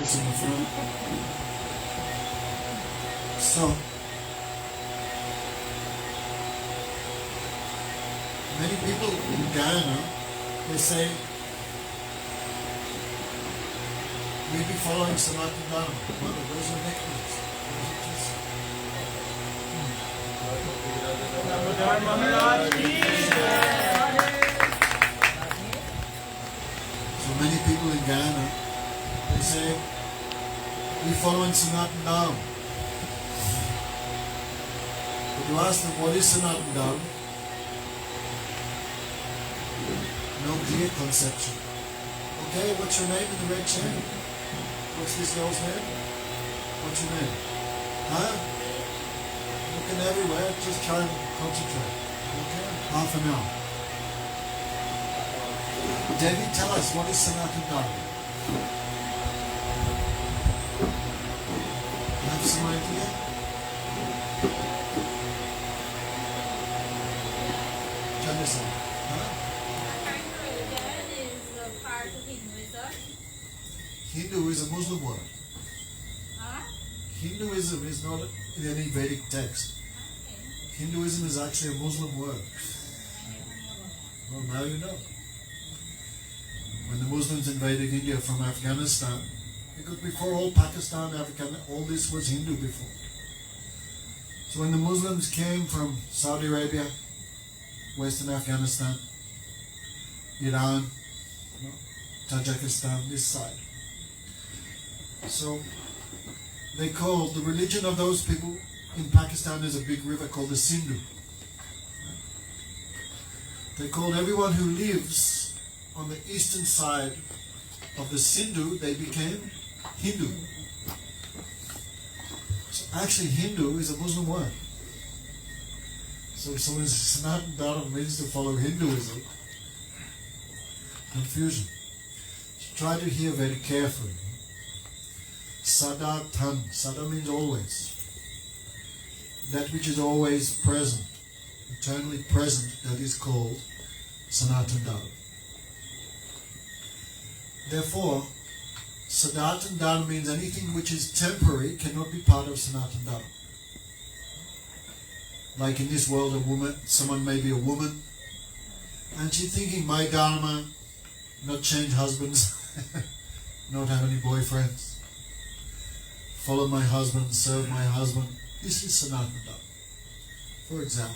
this in the front. So, many people in Ghana, they say, we be following Sanatana Dharma. Well, where's your necklace? So many people in Ghana, they say, we following Sanatana Dharma. But you ask them, what is Sanatana Dharma? No clear conception. Okay, what's your name in the red chair? What's this girl's name? What's your name? Huh? Looking everywhere, just try and concentrate. Okay? Half an hour. David, tell us, what is Sanatana Dharma? You have some idea? Janison, huh? Hindu is a Muslim word. Hinduism is not in any Vedic text. Hinduism is actually a Muslim word. Well, now you know. When the Muslims invaded India from Afghanistan, because before all Pakistan, Afghanistan, all this was Hindu before. So when the Muslims came from Saudi Arabia, Western Afghanistan, Iran, Tajikistan, this side. So they called the religion of those people in Pakistan is a big river called the Sindhu. They called everyone who lives on the eastern side of the Sindhu, they became Hindu. So actually Hindu is a Muslim word. So if someone says Sanatana Dharma means to follow Hinduism, confusion. So try to hear very carefully. Sadatan. Sada means always. That which is always present, eternally present, that is called Sanatana Dharma. Therefore, Sanatana Dharma means anything which is temporary cannot be part of Sanatana Dharma. Like in this world, a woman, someone may be a woman, and she's thinking, my Dharma, not change husbands, not have any boyfriends, follow my husband, serve my husband. This is Sanatana Dharma, for example.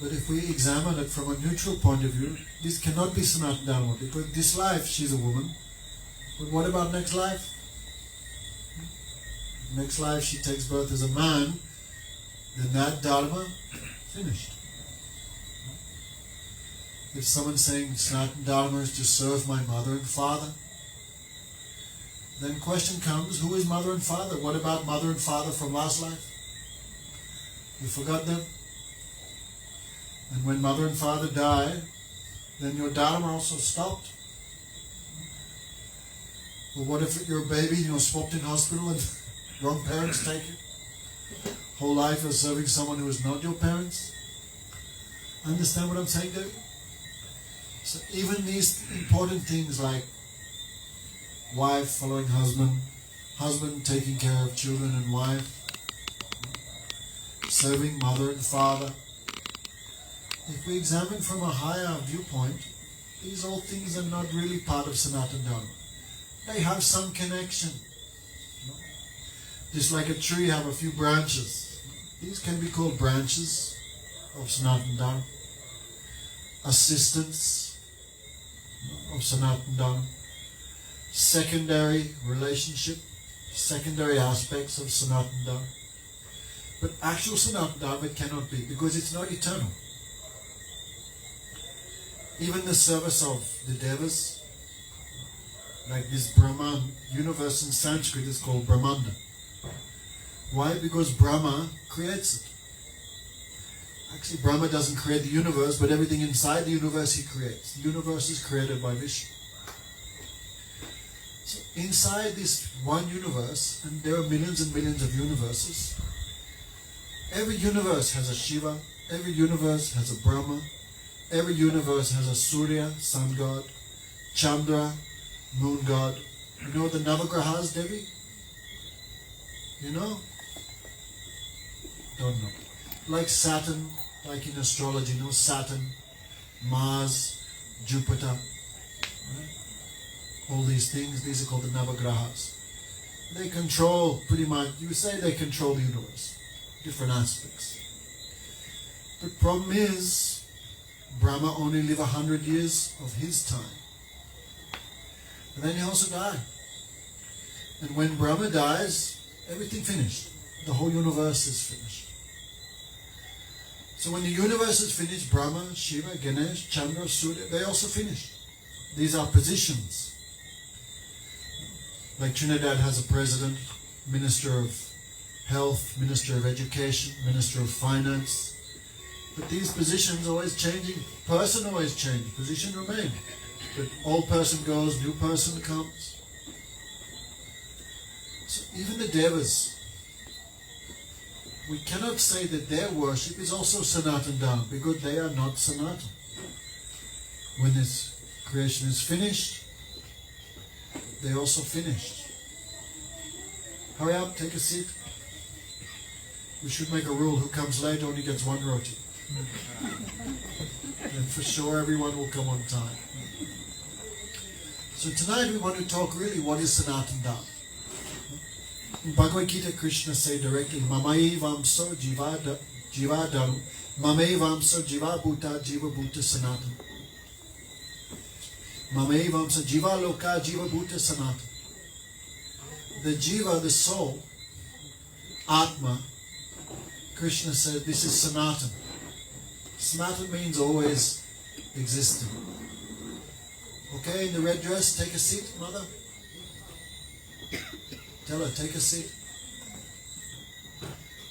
But if we examine it from a neutral point of view, this cannot be Sanatana Dharma, because this life she's a woman. But what about next life? Next life she takes birth as a man, then that Dharma finished. If someone's saying Sanatana Dharma is to serve my mother and father, then question comes, who is mother and father? What about mother and father from last life? You forgot them? And when mother and father die, then your Dharma also stopped. Well, what if you're a baby and you're swapped in hospital and wrong parents take you? Whole life you're serving someone who is not your parents? Understand what I'm saying, David? So even these important things like wife following husband, husband taking care of children and wife, serving mother and father. If we examine from a higher viewpoint, these all things are not really part of Sanatana Dharma. They have some connection. Just like a tree have a few branches. These can be called branches of Sanatana Dharma. Assistants of Sanatana Dharma. Secondary relationship, secondary aspects of Sanatana Dharma. But actual Sanatana Dharma it cannot be, because it's not eternal. Even the service of the devas, like this Brahman, universe in Sanskrit is called Brahmanda. Why? Because Brahma creates it. Actually, Brahma doesn't create the universe, but everything inside the universe he creates. The universe is created by Vishnu. So inside this one universe, and there are millions and millions of universes, every universe has a Shiva, every universe has a Brahma, every universe has a Surya, sun god, Chandra, moon god, You know the Navagrahas, Devi? You know? Don't know. Like Saturn, like in astrology, you know, Saturn, Mars, Jupiter, right? All these things, these are called the Navagrahas. They control, pretty much, you would say they control the universe, different aspects. But problem is, Brahma only lived 100 years of his time. And then he also died. And when Brahma dies, everything finished. The whole universe is finished. So when the universe is finished, Brahma, Shiva, Ganesh, Chandra, Surya, they also finished. These are positions. Like Trinidad has a president, Minister of Health, Minister of Education, Minister of Finance. But these positions are always changing. Person always changes, position remains. But old person goes, new person comes. So even the Devas, we cannot say that their worship is also Sanatana Dharma, because they are not Sanatana. When this creation is finished, they also finished. Hurry up, take a seat. We should make a rule, who comes late only gets one roti. And for sure everyone will come on time. So tonight we want to talk really what is Sanatana Dharma. In Bhagavad Gita, Krishna say directly, Mamai Vamso Jiva Dharu, Mamai Vamso Jiva Bhuta Jiva Bhuta Sanatana. Mamai Vamso Jiva Loka Jiva Bhuta Sanatana. The Jiva, the soul, Atma, Krishna said this is Sanatana. Sanatana means always existing. Okay, in the red dress, take a seat, mother. Tell her, take a seat.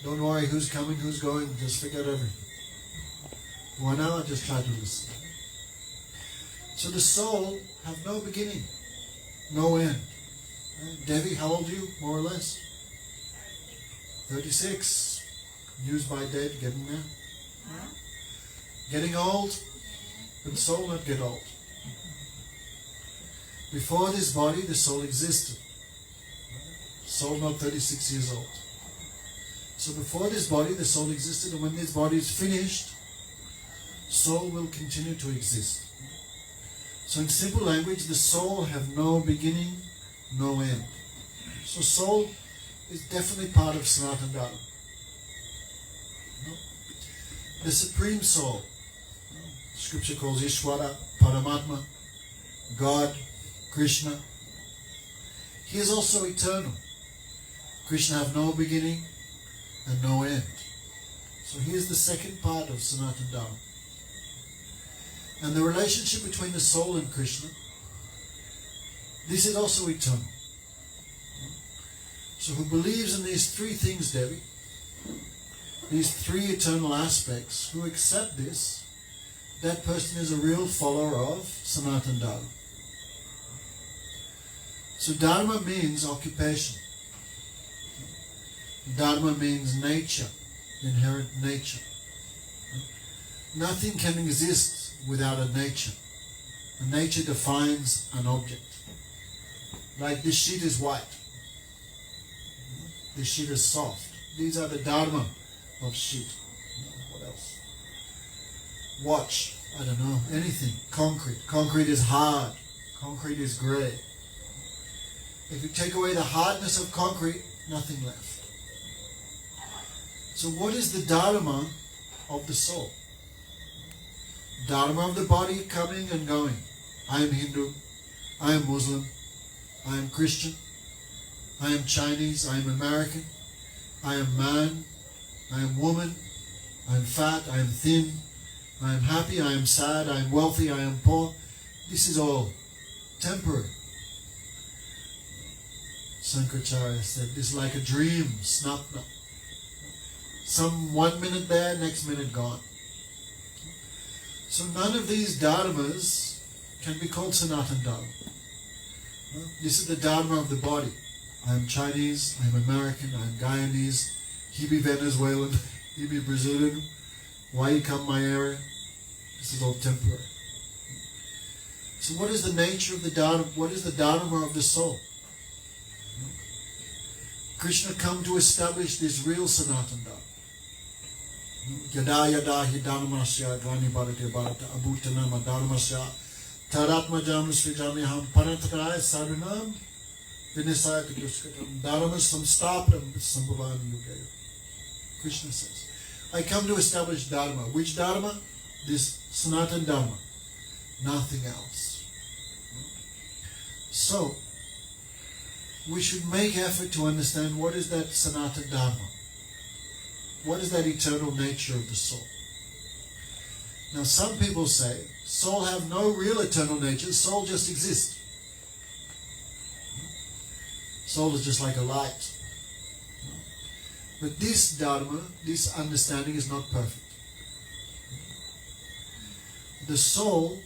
Don't worry who's coming, who's going, just forget everything. 1 hour, just try to listen. So the soul have no beginning, no end. Devi, how old are you, more or less? 36. Used by dead, getting there. Getting old, but the soul not get old. Before this body, the soul existed. Soul not 36 years old. So before this body, the soul existed, and when this body is finished, soul will continue to exist. So in simple language, the soul have no beginning, no end. So soul is definitely part of Sanatana Dharma. The Supreme Soul, Scripture calls Ishvara, Paramatma, God, Krishna. He is also eternal. Krishna have no beginning and no end. So he is the second part of Sanatana Dharma. And the relationship between the soul and Krishna, this is also eternal. So who believes in these three things, Devi, these three eternal aspects, who accept this, that person is a real follower of Sanatana Dharma. So Dharma means occupation. Dharma means nature, inherent nature. Nothing can exist without a nature. A nature defines an object. Like this sheet is white. This sheet is soft. These are the Dharma of sheet. What else? Watch. I don't know. Anything. Concrete. Concrete is hard. Concrete is grey. If you take away the hardness of concrete, nothing left. So what is the Dharma of the soul? Dharma of the body coming and going. I am Hindu. I am Muslim. I am Christian. I am Chinese. I am American. I am man. I am woman. I am fat. I am thin. I am happy. I am sad. I am wealthy. I am poor. This is all temporary. Sankaracharya said, this is like a dream, snapna. Some 1 minute there, next minute gone. So none of these dharmas can be called Sanatana Dharma. This is the dharma of the body. I am Chinese, I am American, I am Guyanese, he be Venezuelan, he be Brazilian. Why you come my area? This is all temporary. So what is the nature of the dharma? What is the dharma of the soul? Krishna come to establish this real Sanatana Dharma. Yada yada hi dharmasya dvani bharate bharata abhutanama dharmasya taratmajam srijamiham parataya sarunam vinisaya duskatam dharmas samstapram sambhavani yugaya. Krishna says, I come to establish Dharma. Which Dharma? This Sanatana Dharma. Nothing else. So, we should make effort to understand what is that Sanatana Dharma. What is that eternal nature of the soul? Now some people say, soul have no real eternal nature, soul just exists. Soul is just like a light. But this Dharma, this understanding is not perfect. The soul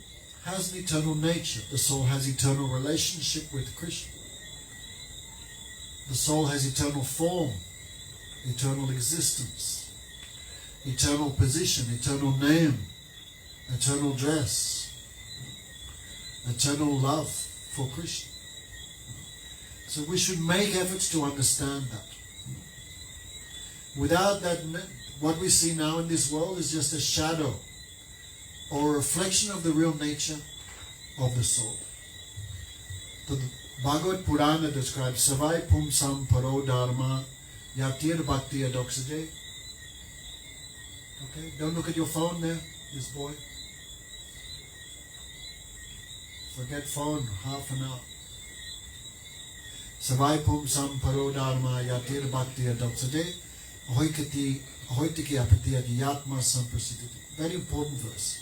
has an eternal nature. The soul has eternal relationship with Krishna. The soul has eternal form, eternal existence, eternal position, eternal name, eternal dress, eternal love for Krishna. So we should make efforts to understand that. Without that, what we see now in this world is just a shadow or a reflection of the real nature of the soul. The Bhagavad Purana describes Savai Pumsam Paro Dharma Yatir Bhakti Adoksade. Okay, don't look at your phone there, this boy. Forget phone, half an hour. Savai Pumsam Paro Dharma Yatir Bhakti Adoksade. Ahoitiki apatiyati yatma samprasidati. Very important verse.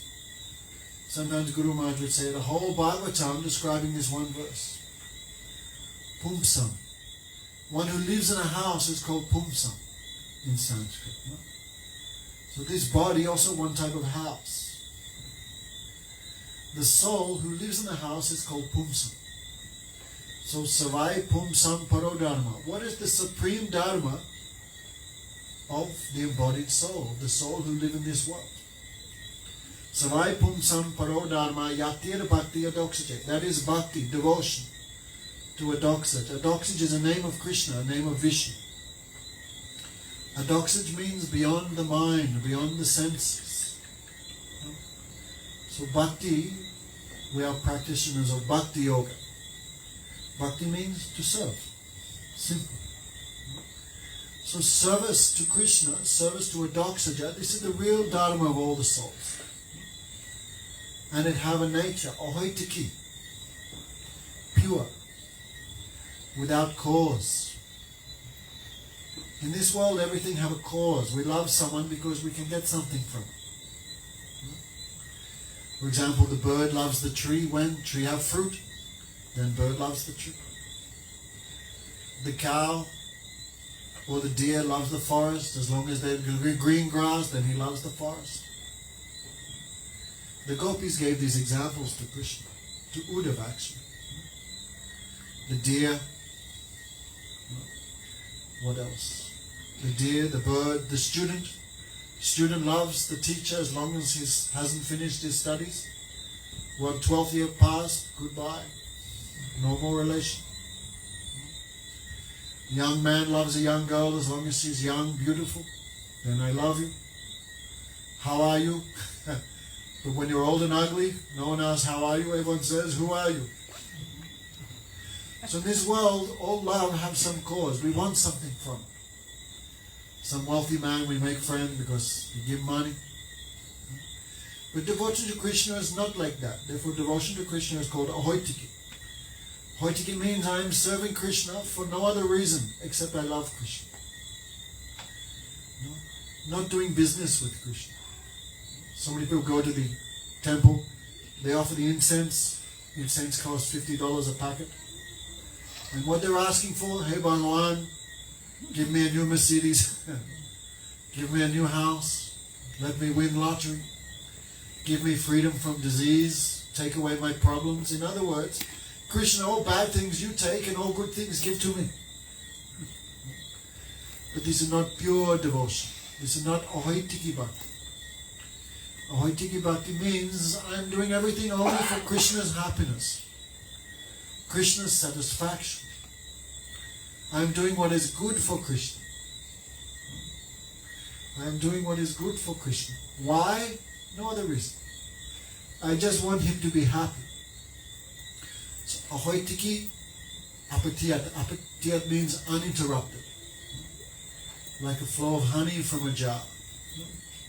Sometimes Guru Maharaj would say the whole Bhagavatam describing this one verse. Pumsam. One who lives in a house is called Pumsam in Sanskrit. No? So this body also one type of house. The soul who lives in a house is called Pumsam. So Savai Pumsam Paro Dharma. What is the supreme Dharma of the embodied soul, the soul who live in this world? Savai Pumsam Paro Dharma Yatir Bhakti Adoksaj. That is bhakti, devotion to Adoksaj. Adoksaj is a name of Krishna, a name of Vishnu. Adoksaj means beyond the mind, beyond the senses. So bhakti, we are practitioners of bhakti yoga. Bhakti means to serve. Simple. So service to Krishna, service to Adoksaja, this is the real Dharma of all the souls. And it have a nature, ahoitiki, pure, without cause. In this world everything have a cause. We love someone because we can get something from it. For example, the bird loves the tree when tree have fruit, then bird loves the tree. The cow or the deer loves the forest. As long as there's green grass, then he loves the forest. The gopis gave these examples to Krishna, to Uddhava actually. The deer, what else? The deer, the bird, the student. Student loves the teacher as long as he hasn't finished his studies. Well, 12th year passed, goodbye. No more relation. Young man loves a young girl as long as she's young, beautiful. Then I love you. How are you? But when you're old and ugly, no one asks how are you. Everyone says, who are you? So in this world, all love have some cause. We want something from it. Some wealthy man we make friend because we give money. But devotion to Krishna is not like that. Therefore devotion to Krishna is called ahoitiki. Ahoitiki means I am serving Krishna for no other reason except I love Krishna. No? Not doing business with Krishna. So many people go to the temple, they offer the incense. Incense costs $50 a packet. And what they're asking for, hey Bhagawan, give me a new Mercedes, give me a new house, let me win lottery, give me freedom from disease, take away my problems. In other words, Krishna, all bad things you take and all good things give to me. But this is not pure devotion. This is not ahoitiki bhakti. Ahoitiki bhakti means I'm doing everything only for Krishna's happiness, Krishna's satisfaction. I am doing what is good for Krishna. I am doing what is good for Krishna. Why? No other reason. I just want him to be happy. So, ahoitiki apatiyat. Apatiyat means uninterrupted. Like a flow of honey from a jar.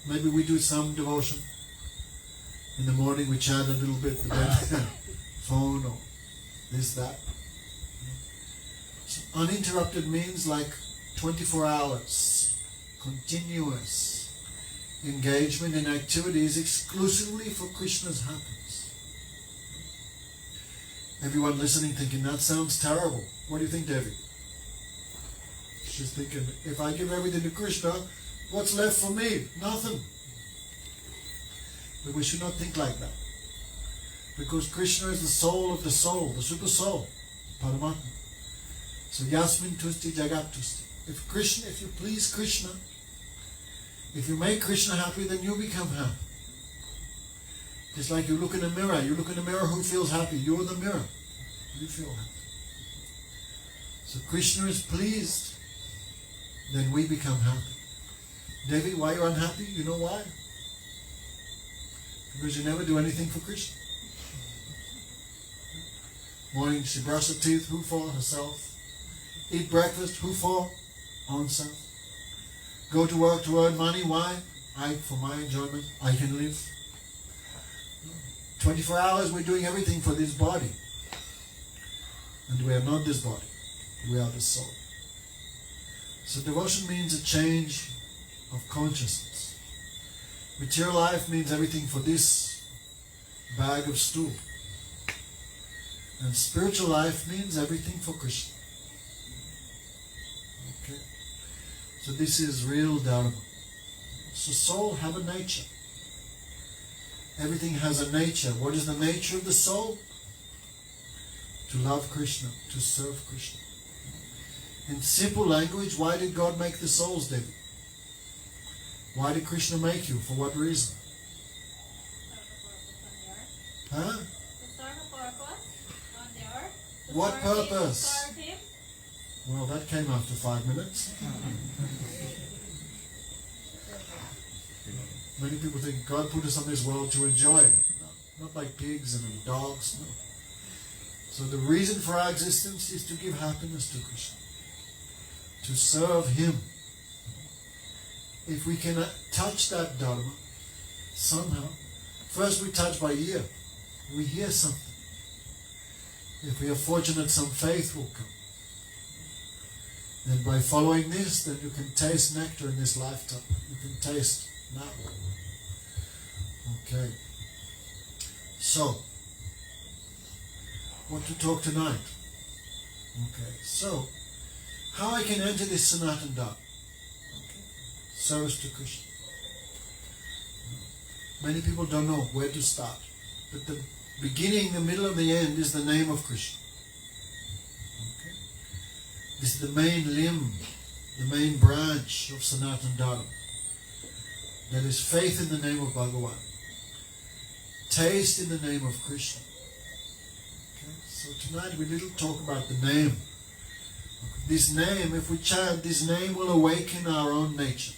Maybe we do some devotion. In the morning we chant a little bit, but then phone or this, that. So uninterrupted means like 24 hours, continuous engagement in activities exclusively for Krishna's happiness. Everyone listening thinking, that sounds terrible. What do you think, Devi? She's thinking, if I give everything to Krishna, what's left for me? Nothing. But we should not think like that. Because Krishna is the soul of the soul, the super soul, Paramatma. So Yasmin Tusti Jagat Tusti. If you please Krishna, if you make Krishna happy, then you become happy. It's like you look in a mirror. You look in a mirror, who feels happy? You're the mirror. You feel happy. So Krishna is pleased, then we become happy. Devi, why are you unhappy? You know why? Because you never do anything for Krishna. Morning, she brushes her teeth. Who for? Herself. Eat breakfast. Who for? Own self. Go to work to earn money. Why? For my enjoyment. I can live. 24 hours we're doing everything for this body. And we are not this body. We are the soul. So devotion means a change of consciousness. Material life means everything for this bag of stool. And spiritual life means everything for Krishna. Okay? So this is real Dharma. So soul have a nature. Everything has a nature. What is the nature of the soul? To love Krishna, to serve Krishna. In simple language, why did God make the souls, David? Why did Krishna make you? For what reason? Huh? What purpose? Well, that came after 5 minutes. Many people think God put us on this world to enjoy. No, not like pigs and dogs. No. So the reason for our existence is to give happiness to Krishna, to serve Him. If we can touch that Dharma somehow, first we touch by ear. We hear something. If we are fortunate, some faith will come. Then by following this, then you can taste nectar in this lifetime. You can taste now. Okay. So, what to talk tonight? Okay. So, how I can enter this Sanatana Dharma? Okay. Service to Krishna. Many people don't know where to start. But the beginning, the middle, and the end is the name of Krishna. Okay. This is the main limb, the main branch of Sanatana Dharma. That is faith in the name of Bhagavan. Taste in the name of Krishna. Okay. So tonight we little talk about the name. This name, if we chant, this name will awaken our own nature.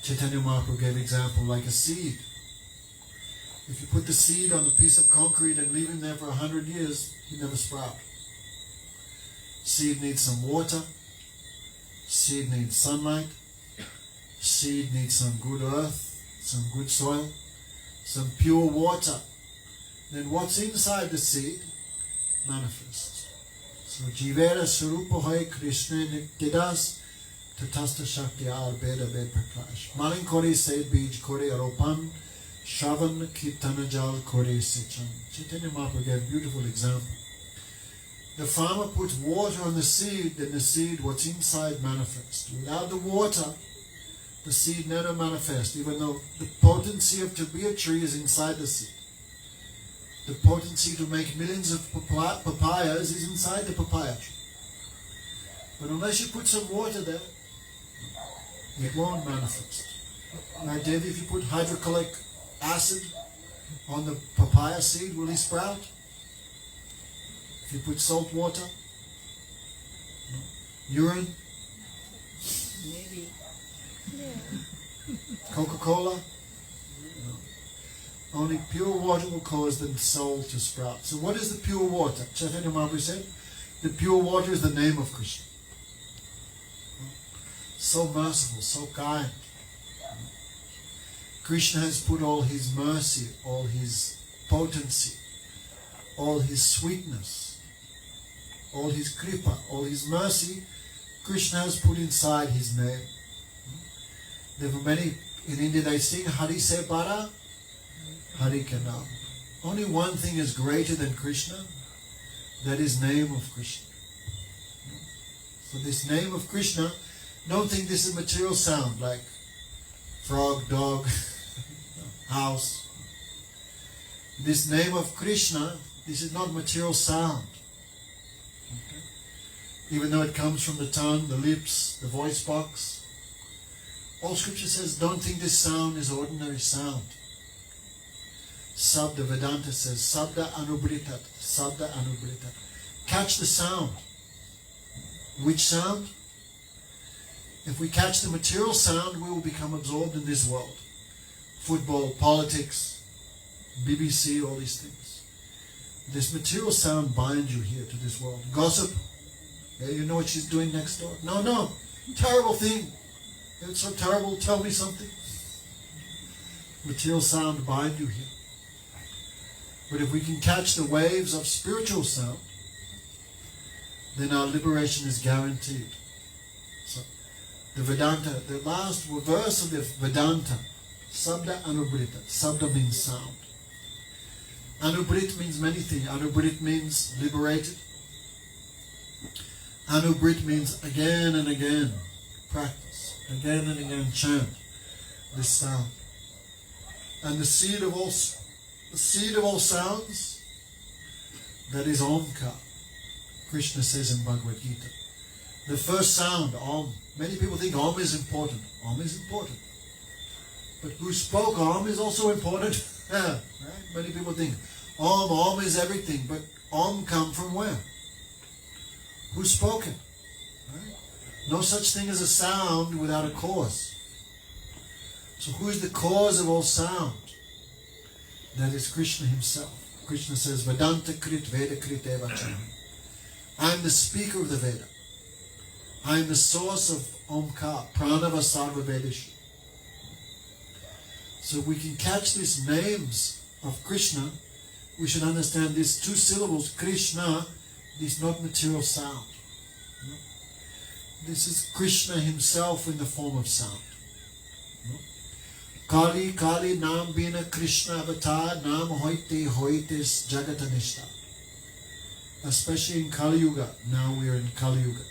Chaitanya Mahaprabhu gave example like a seed. If you put the seed on a piece of concrete and leave him there for 100 years, he never sprouts. Seed needs some water. Seed needs sunlight. Seed needs some good earth, some good soil, some pure water. Then what's inside the seed manifests. So Jivera Sarupa Hoy Krishna Niktidas Tatasta Shakti Ar Beda Bed Prakash. Malin Kore Se Bij Kore Aropan Shravan Kirtana Jal Kore Sechan. Chaitanya Mahaprabhu gave a beautiful example. The farmer puts water on the seed, then the seed, what's inside, manifests. Without the water, the seed never manifests, even though the potency of to be a tree is inside the seed. The potency to make millions of papayas is inside the papaya tree. But unless you put some water there, it won't manifest. Like Devi, if you put hydrochloric acid on the papaya seed, will he sprout? If you put salt water? No. Urine? Maybe. Coca-Cola? No. Only pure water will cause the soul to sprout. So what is the pure water? Chaitanya Mahaprabhu said, the pure water is the name of Krishna. So merciful, so kind. Krishna has put all his mercy, all his potency, all his sweetness, all his kripa, all his mercy, Krishna has put inside his name. There were many, in India they sing, Hari se para, Hari ke naam. Only one thing is greater than Krishna, that is name of Krishna. So this name of Krishna, don't think this is material sound like frog, dog, house. This name of Krishna, this is not material sound. Okay? Even though it comes from the tongue, the lips, the voice box. All scripture says, don't think this sound is ordinary sound. Sabda Vedanta says, Sabda Anubritat, Sabda Anubritat. Catch the sound. Which sound? If we catch the material sound, we will become absorbed in this world. Football, politics, BBC, all these things. This material sound binds you here to this world. Gossip. Yeah, you know what she's doing next door? No. Terrible thing. It's so terrible. Tell me something. Material sound bind you here. But if we can catch the waves of spiritual sound, then our liberation is guaranteed. So, the Vedanta, the last verse of the Vedanta, Sabda Anubrita. Sabda means sound. Anubrit means many things. Anubrit means liberated. Anubrit means again and again practice. Again and again chant this sound. And the seed of all sounds, that is Omkar. Krishna says in Bhagavad Gita. The first sound, Om. Many people think Om is important. Om is important. But who spoke Om is also important. Right? Many people think Om is everything. But Om come from where? Who spoke it? Right? No such thing as a sound without a cause. So who is the cause of all sound? That is Krishna himself. Krishna says, Vedanta Krit Veda Krit Eva Chami. I am the speaker of the Veda. I am the source of Omkar, Pranava Sarva Vedishu. So we can catch these names of Krishna. We should understand these two syllables, Krishna, this is not material sound. No? This is Krishna himself in the form of sound. No? Kali Kali Nam Bina Krishna Avatar Nam Hoite Hoitis Jagatanishta. Especially in Kali Yuga. Now we are in Kali Yuga.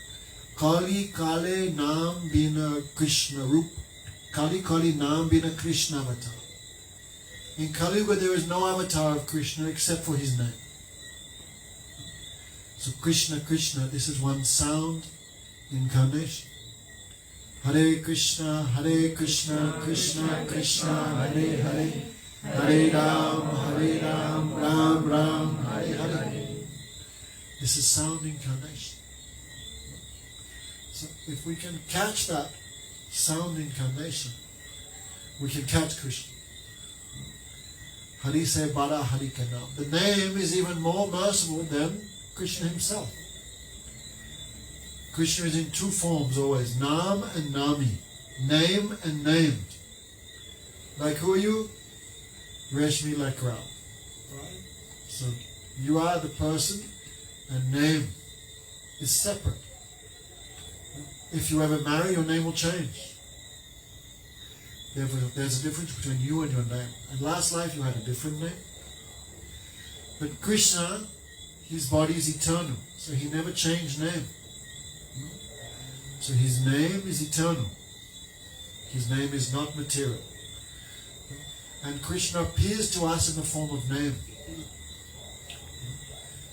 Kali Kale Nam Bina Krishna Rup. Kali Kali Nam Bina Krishna Avatar. In Kali Yuga there is no avatar of Krishna except for his name. So Krishna, Krishna, this is one sound incarnation. Hare Krishna, Krishna Krishna, Hare Hare, Hare Ram, Ram Ram, Hare Hare. This is sound incarnation. So if we can catch that sound incarnation, we can catch Krishna. Hari se bara Hari ke naam. The name is even more merciful than Krishna himself. Krishna is in two forms always, Nam and Nami. Name and named. Like who are you? Reshmi Lakrao. Right? So you are the person and name is separate. If you ever marry, your name will change. Therefore, there's a difference between you and your name. And last life you had a different name. But Krishna, his body is eternal. So he never changed name. So his name is eternal. His name is not material. And Krishna appears to us in the form of name.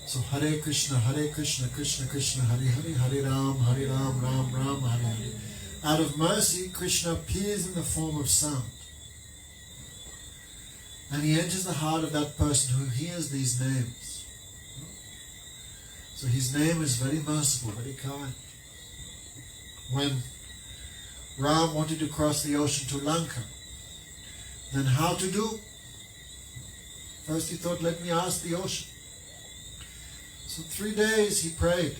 So Hare Krishna, Krishna Krishna, Hare Hare, Hare Ram, Ram Ram, Hare Hare. Out of mercy, Krishna appears in the form of sound. And he enters the heart of that person who hears these names. So his name is very merciful, very kind. when Ram wanted to cross the ocean to Lanka, then how to do? First he thought, let me ask the ocean. So 3 days he prayed.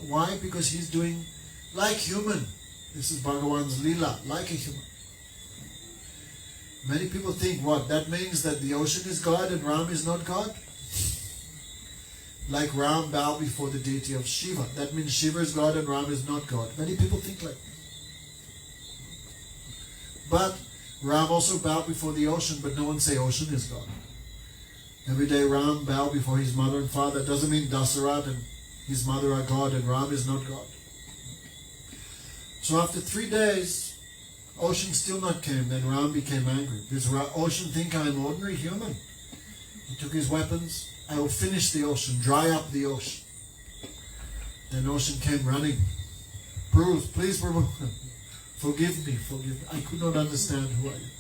Why? Because he's doing like human. This is Bhagavan's Leela, like a human. Many people think, what? That means that the ocean is God and Ram is not God? Like Ram bowed before the deity of Shiva. That means Shiva is God and Ram is not God. Many people think like that. But Ram also bowed before the ocean, but no one say ocean is God. Every day Ram bowed before his mother and father. That doesn't mean Dasarat and his mother are God and Ram is not God. So after 3 days, ocean still not came. Then Ram became angry. Because ocean think I'm ordinary human. He took his weapons. I will finish the ocean, dry up the ocean. Then ocean came running. Bruce, please forgive me. I could not understand who I am.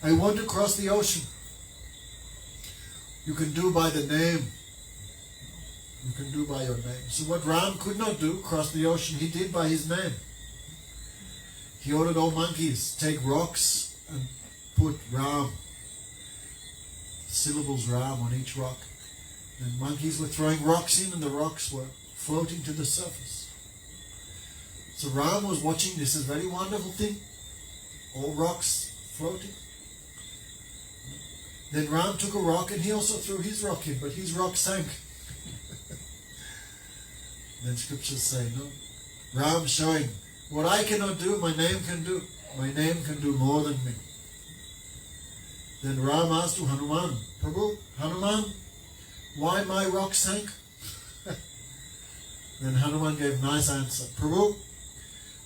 I want to cross the ocean. You can do by the name. You can do by your name. So what Ram could not do, cross the ocean, he did by his name. He ordered all monkeys, take rocks and put Ram, syllables Ram on each rock. And monkeys were throwing rocks in and the rocks were floating to the surface. So Ram was watching this as a very wonderful thing. All rocks floating. Then Ram took a rock and he also threw his rock in, but his rock sank. Then scriptures say, no. Ram showing, what I cannot do, my name can do. My name can do more than me. Then Ram asked to Hanuman, Prabhu, Hanuman, why my rock sank? Then Hanuman gave nice answer. Prabhu,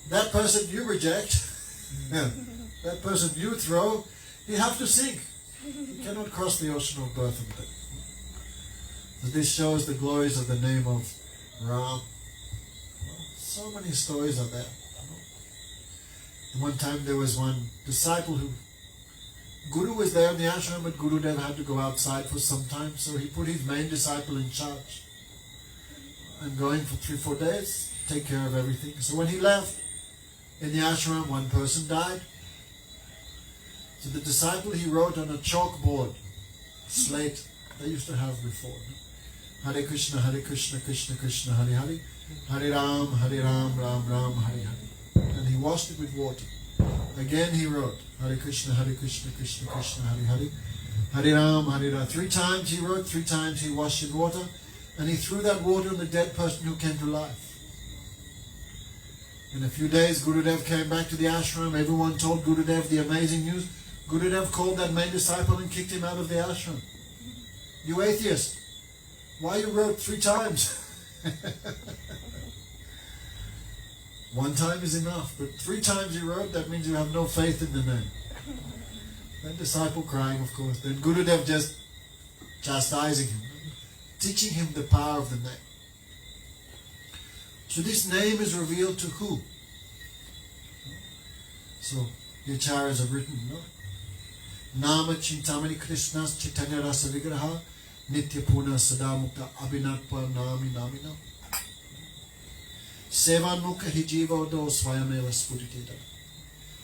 that person you reject, that person you throw, you have to sink. You cannot cross the ocean of birth and death. So this shows the glories of the name of Ram. So many stories are there. And one time there was one disciple who, Guru was there in the ashram, but Gurudev had to go outside for some time, so he put his main disciple in charge. And going for 3-4 days, take care of everything. So when he left, in the ashram, one person died. So the disciple, he wrote on a chalkboard, slate, they used to have before. Hare Krishna, Krishna Krishna, Hare Hare. Hare Ram, Ram Ram, Hare Hare. And he washed it with water. Again he wrote, Hare Krishna, Krishna Krishna, Hare Hare. Hare Ram. 3 times he wrote, 3 times he washed in water. And he threw that water on the dead person who came to life. In a few days, Gurudev came back to the ashram. Everyone told Gurudev the amazing news. Gurudev called that main disciple and kicked him out of the ashram. You atheist, why you wrote 3 times? 1 time is enough, but 3 times you wrote, that means you have no faith in the name. That disciple crying, of course. Then Gurudev just chastising him, teaching him the power of the name. So this name is revealed to who? So the acharyas have written, no? Nama Chintamani Krishna's Chaitanya Rasa Vigraha Nitya Puna Sada Mukta Abhinatpa Nami Namina Sevan Mukha Hijiva Do Swayameva Spuditita.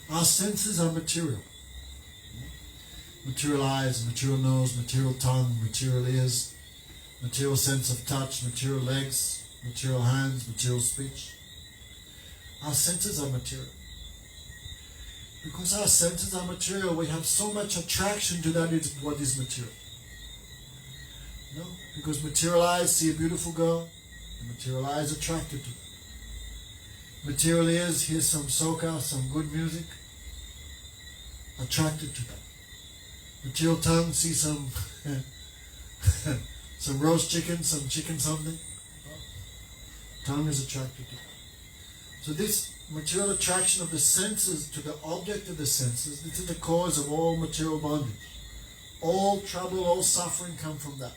Our senses are material. Material eyes, material nose, material tongue, material ears, material sense of touch, material legs, material hands, material speech. Our senses are material. Because our senses are material, we have so much attraction to that what is material. No? Because material eyes see a beautiful girl, the material eye is attracted to it. Material ears hear some soca, some good music, attracted to that. Material tongue see some some roast chicken, some chicken something. Tongue is attracted to that. So this material attraction of the senses to the object of the senses, this is the cause of all material bondage. All trouble, all suffering come from that.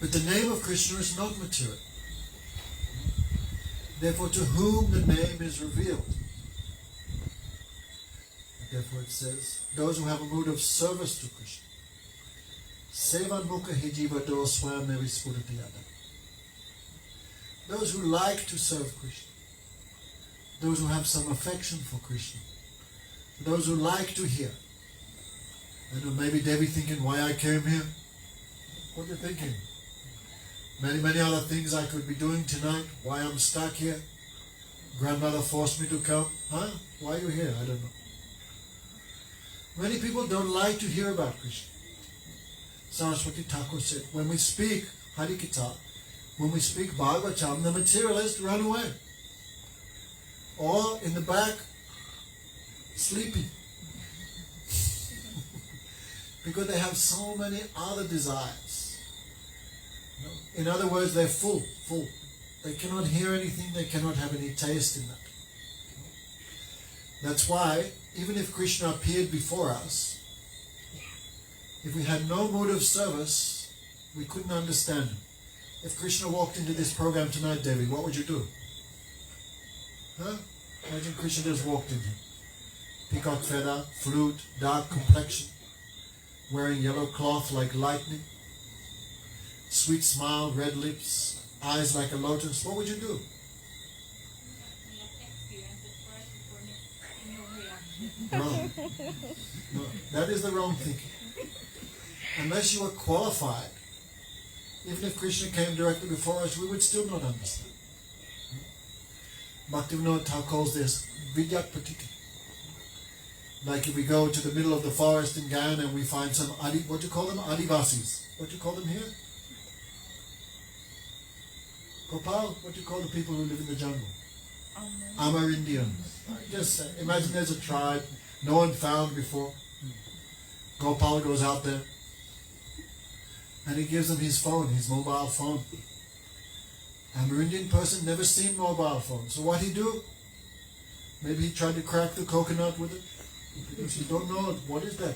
But the name of Krishna is not material. Therefore, to whom the name is revealed. Therefore it says, those who have a mood of service to Krishna. Sevan mukha hijivato swam nevispurati yada. Those who like to serve Krishna. Those who have some affection for Krishna. Those who like to hear. I know maybe Devi thinking, why I came here? What are you thinking? Many other things I could be doing tonight. Why I'm stuck here? Grandmother forced me to come. Huh? Why are you here? I don't know. Many people don't like to hear about Krishna. Saraswati Thakur said, when we speak Harikatha, when we speak Bhagavatam, the materialists run away. Or in the back, sleeping. Because they have so many other desires. In other words, they're full. They cannot hear anything, they cannot have any taste in that. That's why, even if Krishna appeared before us, if we had no mood of service, we couldn't understand him. If Krishna walked into this program tonight, Devi, what would you do? Huh? Imagine Krishna just walked in here. Peacock feather, flute, dark complexion, wearing yellow cloth like lightning, sweet smile, red lips, eyes like a lotus. What would you do? Wrong. No, that is the wrong thinking. Unless you are qualified, even if Krishna came directly before us, we would still not understand. Bhaktivinoda Thakur calls this Vidyat Patiti. Like if we go to the middle of the forest in Guyana and we find some, what do you call them? Adivasis. What do you call them here? Gopal, what do you call the people who live in the jungle? Amerindians. Just imagine there's a tribe, no one found before. Gopal goes out there and he gives them his phone, his mobile phone. Amerindian person never seen mobile phone. So what he do? Maybe he tried to crack the coconut with it. Because you don't know what is that.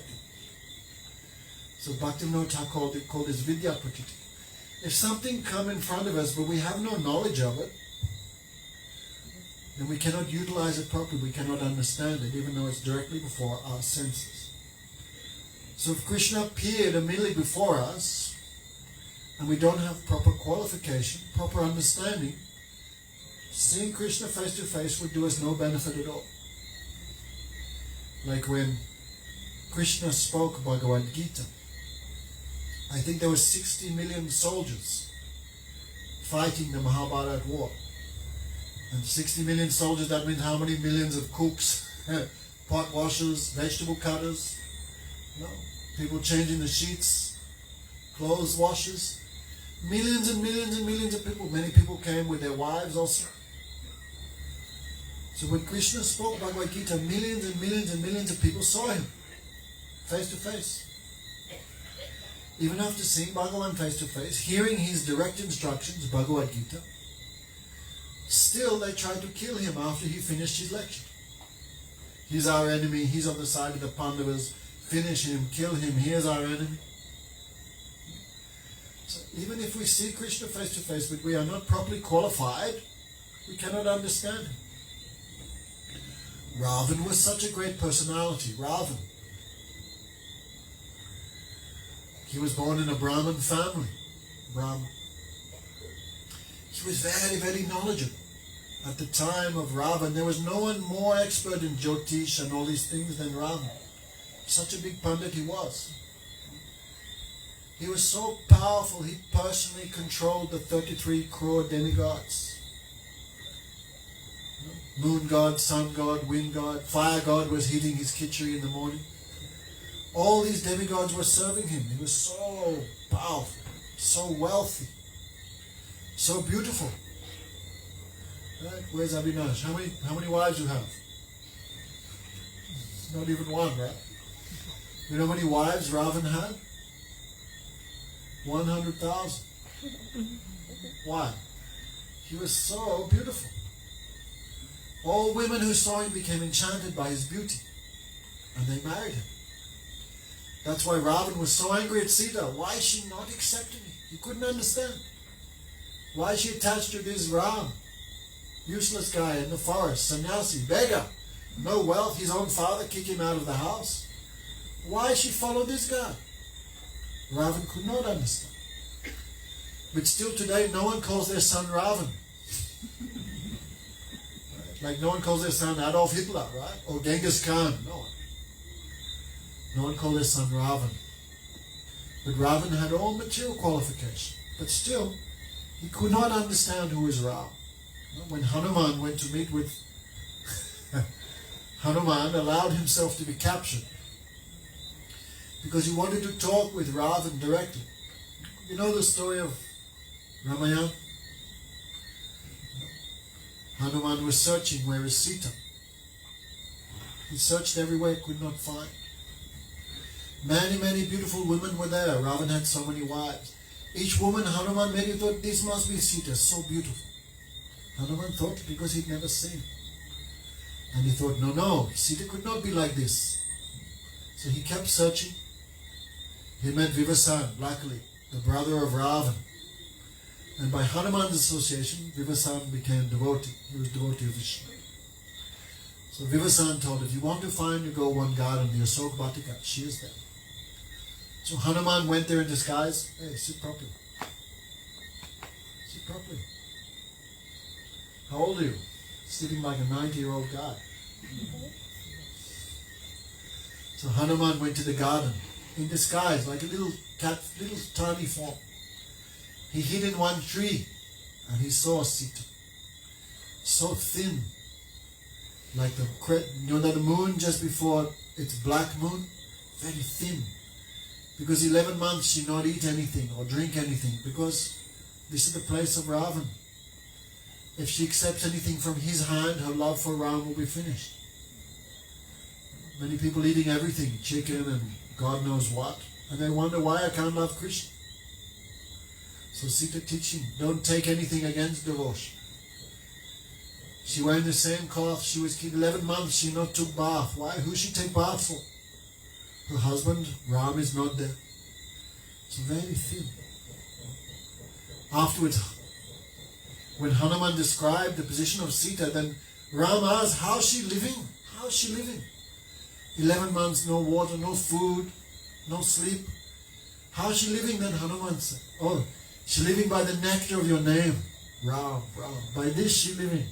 So Bhaktivinoda Thakur called this Vidya Patiti. If something come in front of us but we have no knowledge of it, then we cannot utilize it properly, we cannot understand it, even though it's directly before our senses. So if Krishna appeared immediately before us, and we don't have proper qualification, proper understanding, seeing Krishna face to face would do us no benefit at all. Like when Krishna spoke Bhagavad Gita, I think there were 60 million soldiers fighting the Mahabharata war. And 60 million soldiers, that means how many millions of cooks, pot washers, vegetable cutters, people changing the sheets, clothes washers. Millions and millions and millions of people. Many people came with their wives also. So when Krishna spoke Bhagavad Gita, millions and millions and millions of people saw him face to face. Even after seeing Bhagavan face to face, hearing his direct instructions, Bhagavad Gita, still they tried to kill him after he finished his lecture. He's our enemy, he's on the side of the Pandavas, finish him, kill him, he is our enemy. So even if we see Krishna face to face, but we are not properly qualified, we cannot understand him. Ravan was such a great personality. Ravan. He was born in a Brahmin family. Brahmin. He was very, very knowledgeable. At the time of Ravan, there was no one more expert in Jyotish and all these things than Ravan. Such a big Pandit he was. He was so powerful, he personally controlled the 33 crore demigods. Moon god, sun god, wind god, fire god was heating his khichdi in the morning. All these demigods were serving him. He was so powerful, so wealthy, so beautiful. Right? Where's Avinash? How many wives you have? Not even one, right? You know how many wives Ravan had? 100,000. Why? He was so beautiful. All women who saw him became enchanted by his beauty, and they married him. That's why Ravan was so angry at Sita. Why is she not accepting me? He couldn't understand. Why is she attached to this Ram? Useless guy in the forest, sannyasi, beggar, no wealth, his own father kicked him out of the house. Why she followed this guy? Ravan could not understand. But still today, no one calls their son Ravan. Right? Like no one calls their son Adolf Hitler, right? Or Genghis Khan. No one. No one called their son Ravan. But Ravan had all material qualification. But still, he could not understand who is Ram. When Hanuman went to meet with Hanuman allowed himself to be captured because he wanted to talk with Ravan directly. You know the story of Ramayana? Hanuman was searching, where is Sita? He searched everywhere, could not find. Many, many beautiful women were there. Ravan had so many wives. Each woman, Hanuman maybe thought, this must be Sita, so beautiful. Hanuman thought because he'd never seen. And he thought, no, Sita could not be like this. So he kept searching. He met Vivasan, luckily, the brother of Ravan. And by Hanuman's association, Vivasan became devotee. He was devotee of Vishnu. So Vivasan told, if you want to find your go one garden, the Asok Vatika, she is there. So Hanuman went there in disguise. Hey, sit properly. Sit properly. How old are you? Sitting like a 90-year-old guy. So Hanuman went to the garden in disguise, like a little cat, little tiny form. He hid in one tree and he saw Sita. So thin, like the moon just before its black moon, very thin. Because 11 months she not eat anything or drink anything, because this is the place of Ravan. If she accepts anything from his hand, her love for Ram will be finished. Many people eating everything, chicken and God knows what, and they wonder why I can't love Krishna. So Sita teaching, don't take anything against devotion. She wearing the same cloth, she was 11 months, she not took bath. Why? Who she take bath for? Her husband, Ram, is not there. So very thin. Afterwards, when Hanuman described the position of Sita, then Ram asked, how is she living? How is she living? 11 months, no water, no food, no sleep. How is she living? Then Hanuman said, oh, she's living by the nectar of your name. Ram. By this she living.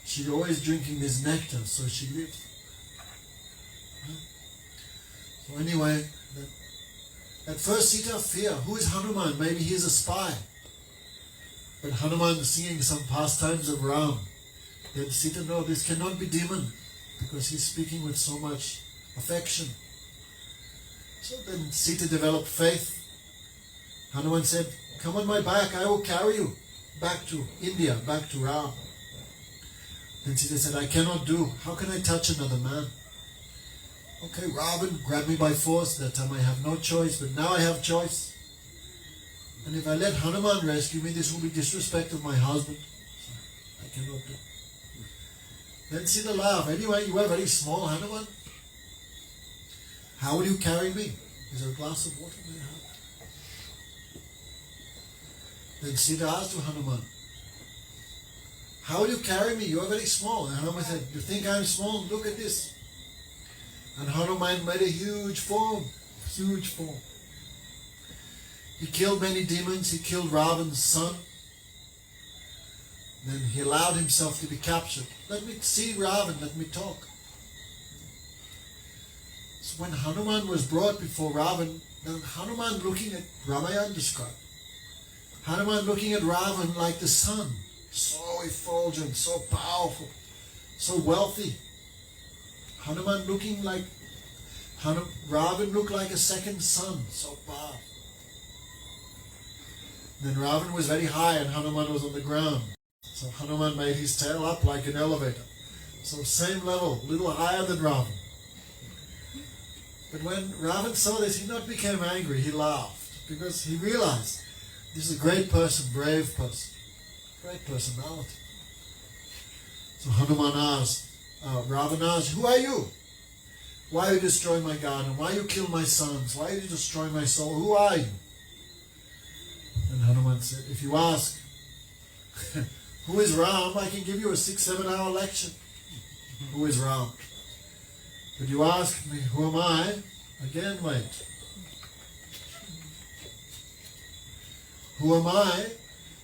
She's always drinking this nectar, so she lives. So anyway, at first Sita fear, who is Hanuman? Maybe he is a spy. But Hanuman singing some pastimes of Ram. Then Sita, no, this cannot be demon, because he's speaking with so much affection. So then Sita developed faith. Hanuman said, come on my back, I will carry you back to India, back to Ram. Then Sita said, I cannot do. How can I touch another man? Okay, Ravan grabbed me by force. That time I have no choice, but now I have choice. And if I let Hanuman rescue me, this will be disrespect of my husband. So I cannot do. Then Sita laughed. Anyway, you are very small, Hanuman. How will you carry me? Is there a glass of water may I have? Then Sita asked to Hanuman, how will you carry me? You are very small. And Hanuman said, you think I am small? Look at this. And Hanuman made a huge form. Huge form. He killed many demons. He killed Ravan's son. Then he allowed himself to be captured. Let me see Ravan. Let me talk. So when Hanuman was brought before Ravan, then Hanuman looking at Ramayana described. Hanuman looking at Ravan like the sun. So effulgent, so powerful, so wealthy. Hanuman looking like, Ravan looked like a second sun, so powerful. Then Ravan was very high and Hanuman was on the ground. So Hanuman made his tail up like an elevator. So same level, little higher than Ravan. But when Ravan saw this, he not became angry, he laughed. Because he realized, this is a great person, brave person, great personality. So Hanuman asked, Ravan asked, who are you? Why you destroy my garden? Why you kill my sons? Why you destroy my soul? Who are you? And Hanuman said, if you ask, who is Ram? I can give you a 6-7 hour lecture. Who is Ram? But you ask me, who am I? Again, wait. Who am I?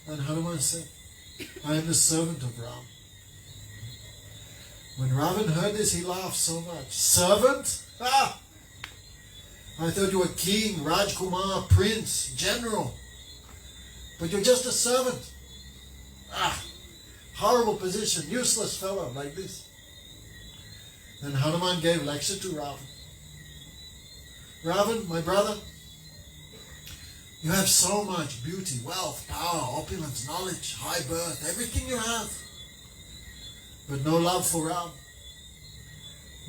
And Hanuman said, I am the servant of Ram. When Ravan heard this, he laughed so much. Servant? Ah! I thought you were king, Rajkumar, prince, general. But you're just a servant. Ah! Horrible position, useless fellow like this. Then Hanuman gave lecture to Ravan. Ravan, my brother, you have so much beauty, wealth, power, opulence, knowledge, high birth, everything you have. But no love for Ram.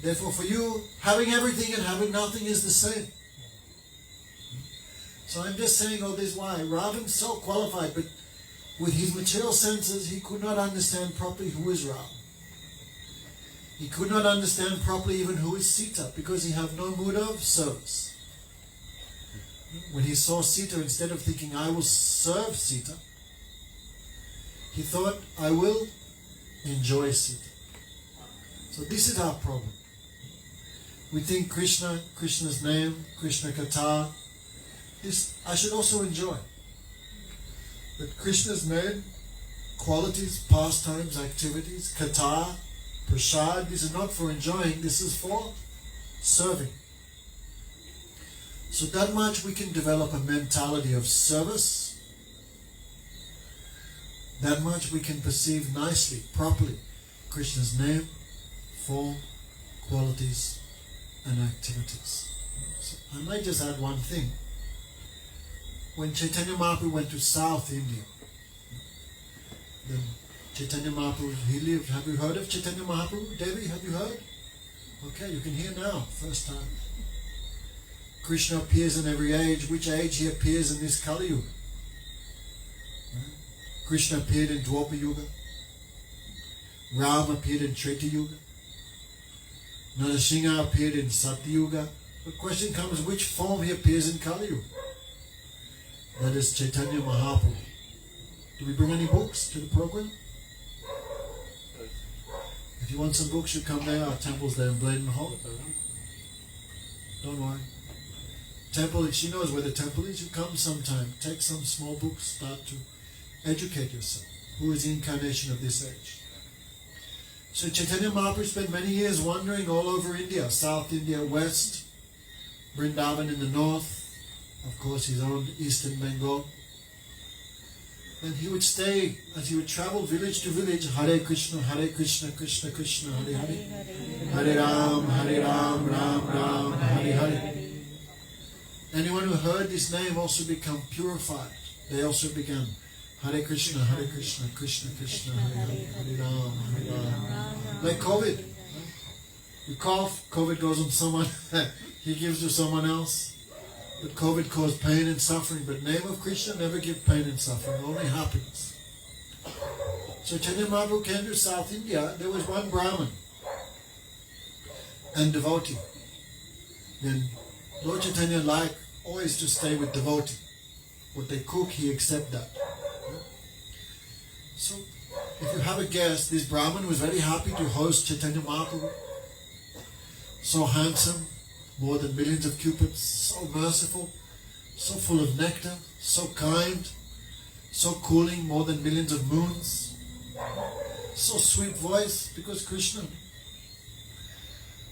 Therefore for you, having everything and having nothing is the same. So I'm just saying all this why. Ravan's so qualified, but with his material senses, he could not understand properly who is Ram. He could not understand properly even who is Sita, because he had no mood of service. When he saw Sita, instead of thinking, I will serve Sita, he thought, I will enjoy Sita. So this is our problem. We think Krishna, Krishna's name, Krishna Katha, this I should also enjoy. But Krishna's name, qualities, pastimes, activities, Katha, Prasad, this is not for enjoying, this is for serving. So that much we can develop a mentality of service. That much we can perceive nicely, properly, Krishna's name, form, qualities, and activities. So I might just add one thing. When Chaitanya Mahaprabhu went to South India, then Chaitanya Mahaprabhu, he lived. Have you heard of Chaitanya Mahaprabhu? Devi, have you heard? Okay, you can hear now, first time. Krishna appears in every age. Which age he appears in this Kali Yuga? Krishna appeared in Dwapara Yuga. Ram appeared in Treta Yuga. Narasingha appeared in Satya Yuga. The question comes, which form he appears in Kali Yuga? That is Chaitanya Mahaprabhu. Do we bring any books to the program? If you want some books, you come there. Our temple's there in Bladen Hall. Don't worry. Temple, she knows where the temple is. You come sometime. Take some small books. Start to educate yourself. Who is the incarnation of this age? So Chaitanya Mahaprabhu spent many years wandering all over India. South India, West, Vrindavan in the north. Of course, his own Eastern Bengal. And he would stay, as he would travel village to village, Hare Krishna, Krishna Krishna, Hare Hare, Hare Ram, Ram Ram, Hare Hare. Anyone who heard this name also become purified. They also began Hare Krishna, Krishna Krishna, Hare Hare, Hare Ram. Like COVID. You cough, COVID goes on someone, he gives to someone else. But COVID caused pain and suffering, but name of Krishna never give pain and suffering, only happiness. So Chaitanya Mahaprabhu came to South India. There was one Brahmin and devotee. Then Lord Chaitanya liked always to stay with devotee. What they cook, he accept that. So if you have a guest, this Brahmin was very happy to host Chaitanya Mahaprabhu. So handsome, more than millions of cupids, so merciful, so full of nectar, so kind, so cooling, more than millions of moons, so sweet voice, because Krishna.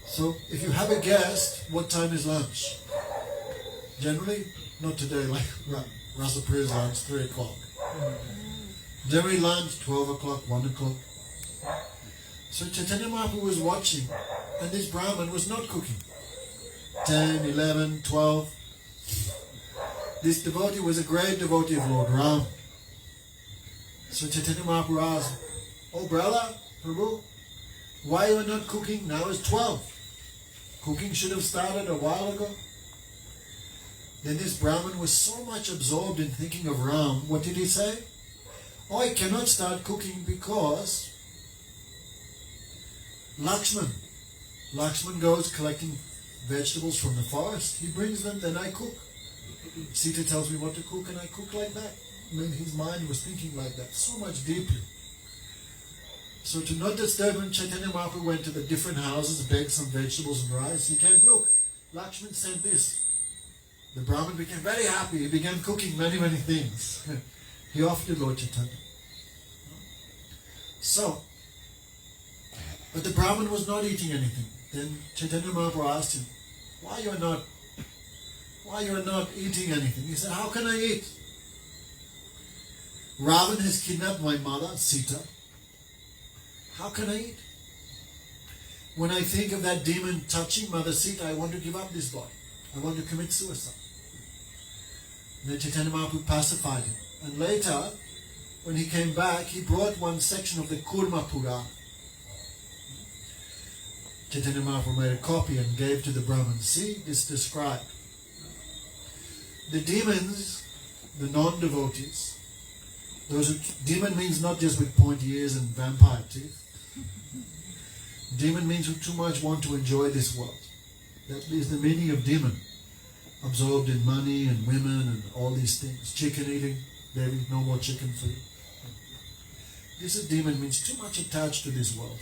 So if you have a guest, what time is lunch? Generally, not today, like Rasa Priya's lunch, 3 o'clock. Generally lunch, 12 o'clock, 1 o'clock. So Chaitanya Mahaprabhu was watching, and this Brahmin was not cooking. 10, 11, 12. This devotee was a great devotee of Lord Ram. So Chaitanya Mahaprabhu asked, oh brother, Prabhu, why you are not cooking? Now it's 12. Cooking should have started a while ago. Then this Brahmin was so much absorbed in thinking of Ram. What did he say? Oh, I cannot start cooking because Lakshman goes collecting vegetables from the forest. He brings them, then I cook. Sita tells me what to cook, and I cook like that. I mean, his mind was thinking like that, so much deeply. So to not disturb him, Chaitanya Mahaprabhu went to the different houses, begged some vegetables and rice. He came, look, Lakshman sent this. The Brahmin became very happy. He began cooking many, many things. He offered Lord Chaitanya. So, but the Brahmin was not eating anything. Then Chaitanya Mahaprabhu asked him, why you are not eating anything? He said, how can I eat? Ravan has kidnapped my mother, Sita. How can I eat? When I think of that demon touching Mother Sita, I want to give up this body. I want to commit suicide. And then Chaitanya Mahaprabhu pacified him. And later, when he came back, he brought one section of the Kurma Purana. Chaitanya Mahaprabhu made a copy and gave to the Brahmin. See, this described. The demons, the non-devotees, demon means not just with pointy ears and vampire teeth. Demon means who too much want to enjoy this world. That is the meaning of demon. Absorbed in money and women and all these things. Chicken eating, baby, no more chicken for you. This is demon, means too much attached to this world.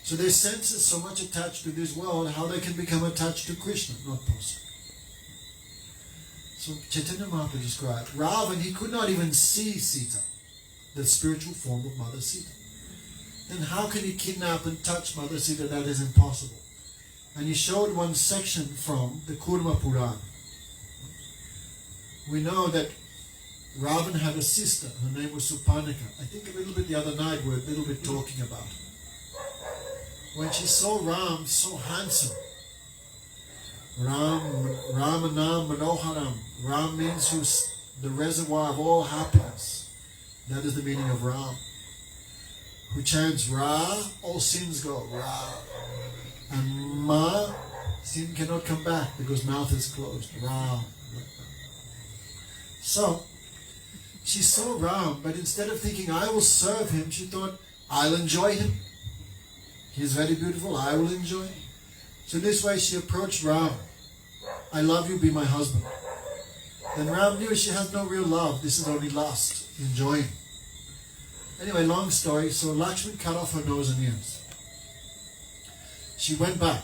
So their senses so much attached to this world, how they can become attached to Krishna? Not possible. So Chaitanya Mahaprabhu described, Ravan, he could not even see Sita, the spiritual form of Mother Sita. Then how can he kidnap and touch Mother Sita? That is impossible. And he showed one section from the Kurma Purana. We know that Ravan had a sister, her name was Supanika. I think a little bit the other night we were a little bit talking about her. When she saw Ram so handsome, Ramanam Manoharam. Ram means who's the reservoir of all happiness. That is the meaning of Ram. Who chants Ra, all sins go. Ra. And Ma, sin cannot come back because mouth is closed. Ra. So, she saw Ram, but instead of thinking, I will serve him, she thought, I'll enjoy him. He's very beautiful, I will enjoy him. So this way she approached Ram. I love you, be my husband. Then Ram knew she has no real love. This is only lust, enjoying. Anyway, long story. So Lakshman cut off her nose and ears. She went back.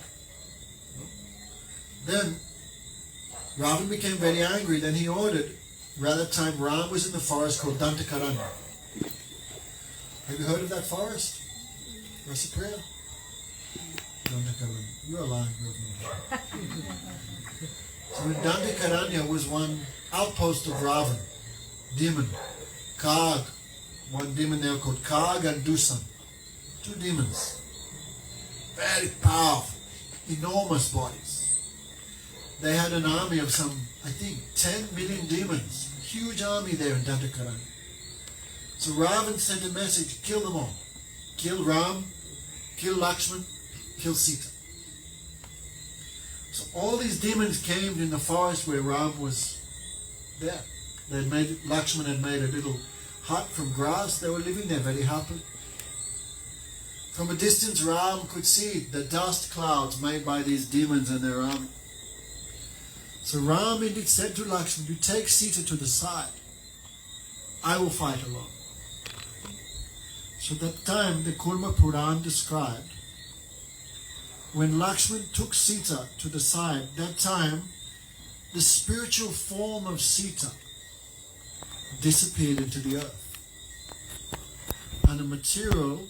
Then Ravan became very angry. Then he ordered, around that time Ram was in the forest called Dantakaranya. Have you heard of that forest? Rasipriya? Dantakaranya. You are lying, you have no heart. So in Dantakaranya was one outpost of Ravan, demon, Kag, one demon there called Kag and Dusan. Two demons. Very powerful, enormous bodies. They had an army of some, I think, 10 million demons. Huge army there in Dantakaranya. So Ravan sent a message, kill them all. Kill Ram, kill Lakshman, kill Sita. So all these demons came in the forest where Ram was there. Lakshman had made a little hut from grass. They were living there very happily. From a distance, Ram could see the dust clouds made by these demons and their army. So Ram indeed said to Lakshman, you take Sita to the side. I will fight alone. So that time, the Kurma Purana described, when Lakshman took Sita to the side, that time, the spiritual form of Sita disappeared into the earth. And a material,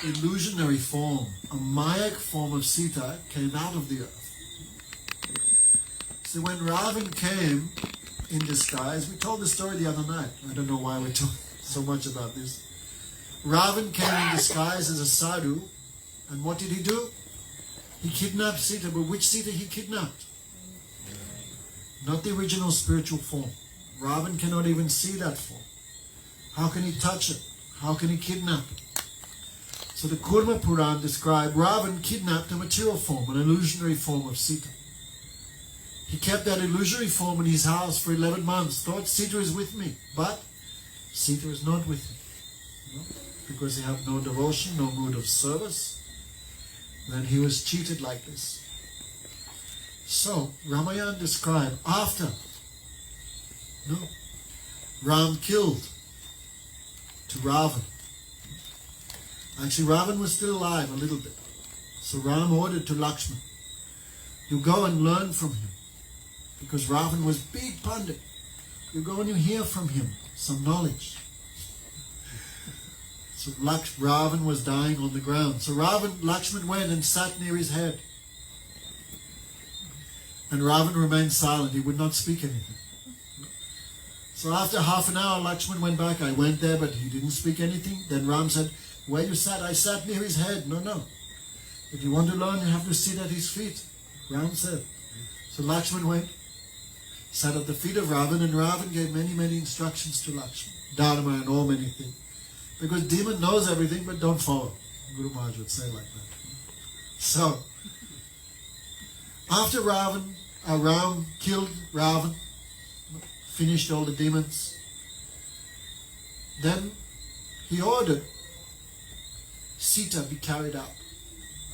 illusionary form, a Mayak form of Sita came out of the earth. So when Ravan came in disguise, we told the story the other night. I don't know why we're talking so much about this. Ravan came in disguise as a sadhu, and what did he do? He kidnapped Sita, but which Sita he kidnapped? Not the original spiritual form. Ravan cannot even see that form. How can he touch it? How can he kidnap it? So the Kurma Purana described Ravan kidnapped a material form, an illusionary form of Sita. He kept that illusory form in his house for 11 months, thought Sita is with me, but Sita is not with him. No? Because he had no devotion, no mood of service. Then he was cheated like this. So, Ramayana described after Ram killed to Ravan. Actually, Ravan was still alive a little bit. So Ram ordered to Lakshman, you go and learn from him. Because Ravan was big Pandit. You go and you hear from him some knowledge. So Ravan was dying on the ground. So Lakshman went and sat near his head. And Ravan remained silent. He would not speak anything. So after half an hour, Lakshman went back. I went there, but he didn't speak anything. Then Ram said, where you sat? I sat near his head. No. If you want to learn, you have to sit at his feet. Ram said. So Lakshman went, sat at the feet of Ravan, and Ravan gave many instructions to Lakshman. Dharma and all many things. Because demon knows everything, but don't follow. Guru Maharaj would say like that. So, after Ram killed Ravan, finished all the demons, then he ordered Sita be carried out.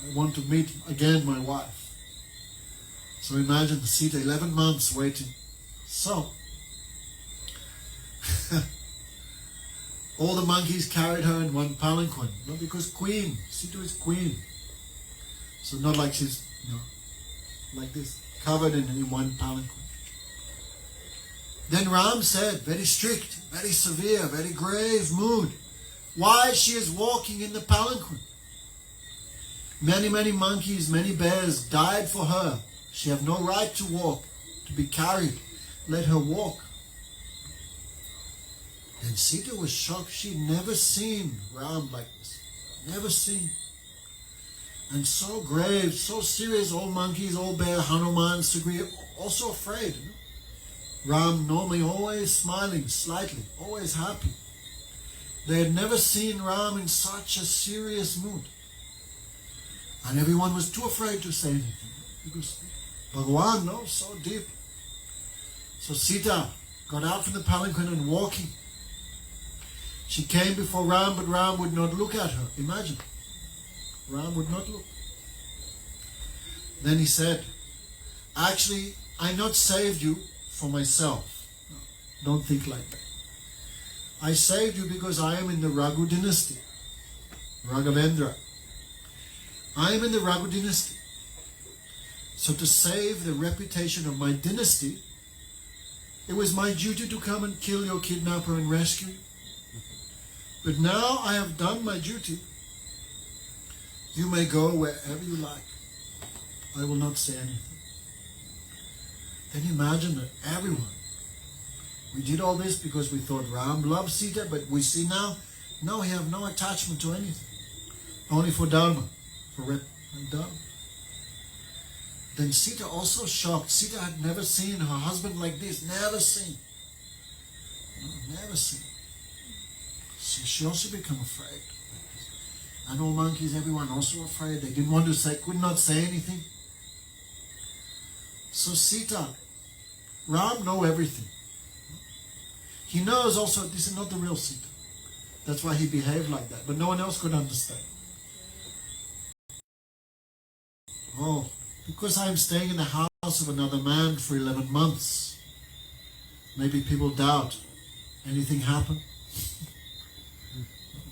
I want to meet again my wife. So imagine Sita, 11 months waiting. So, all the monkeys carried her in one palanquin. Not because queen. Sita is queen. So not like she's, like this, covered in one palanquin. Then Ram said, very strict, very severe, very grave mood, why she is walking in the palanquin? Many monkeys, many bears died for her. She have no right to walk, to be carried. Let her walk. And Sita was shocked. She'd never seen Ram like this. Never seen. And so grave, so serious, all monkeys, all bears, Hanuman, Sugriva, also afraid. Ram normally always smiling, slightly, always happy. They had never seen Ram in such a serious mood. And everyone was too afraid to say anything. Because Bhagavan knows so deep. So Sita got out from the palanquin and walking. She came before Ram, but Ram would not look at her. Imagine. Ram would not look. Then he said, actually, I not saved you for myself. No, don't think like that. I saved you because I am in the Raghu dynasty. Raghavendra. I am in the Raghu dynasty. So to save the reputation of my dynasty, it was my duty to come and kill your kidnapper and rescue you. But now I have done my duty. You may go wherever you like. I will not say anything. Then imagine that everyone, we did all this because we thought Ram loved Sita, but we see now, no, he have no attachment to anything. Only for Dharma, for Dharma. Then Sita also shocked. Sita had never seen her husband like this. Never seen. No, never seen. So she also became afraid. Animal monkeys, everyone also afraid. They didn't want to say, could not say anything. So Sita, Ram know everything. He knows also this is not the real Sita. That's why he behaved like that. But no one else could understand. Oh, because I am staying in the house of another man for 11 months. Maybe people doubt. Anything happen?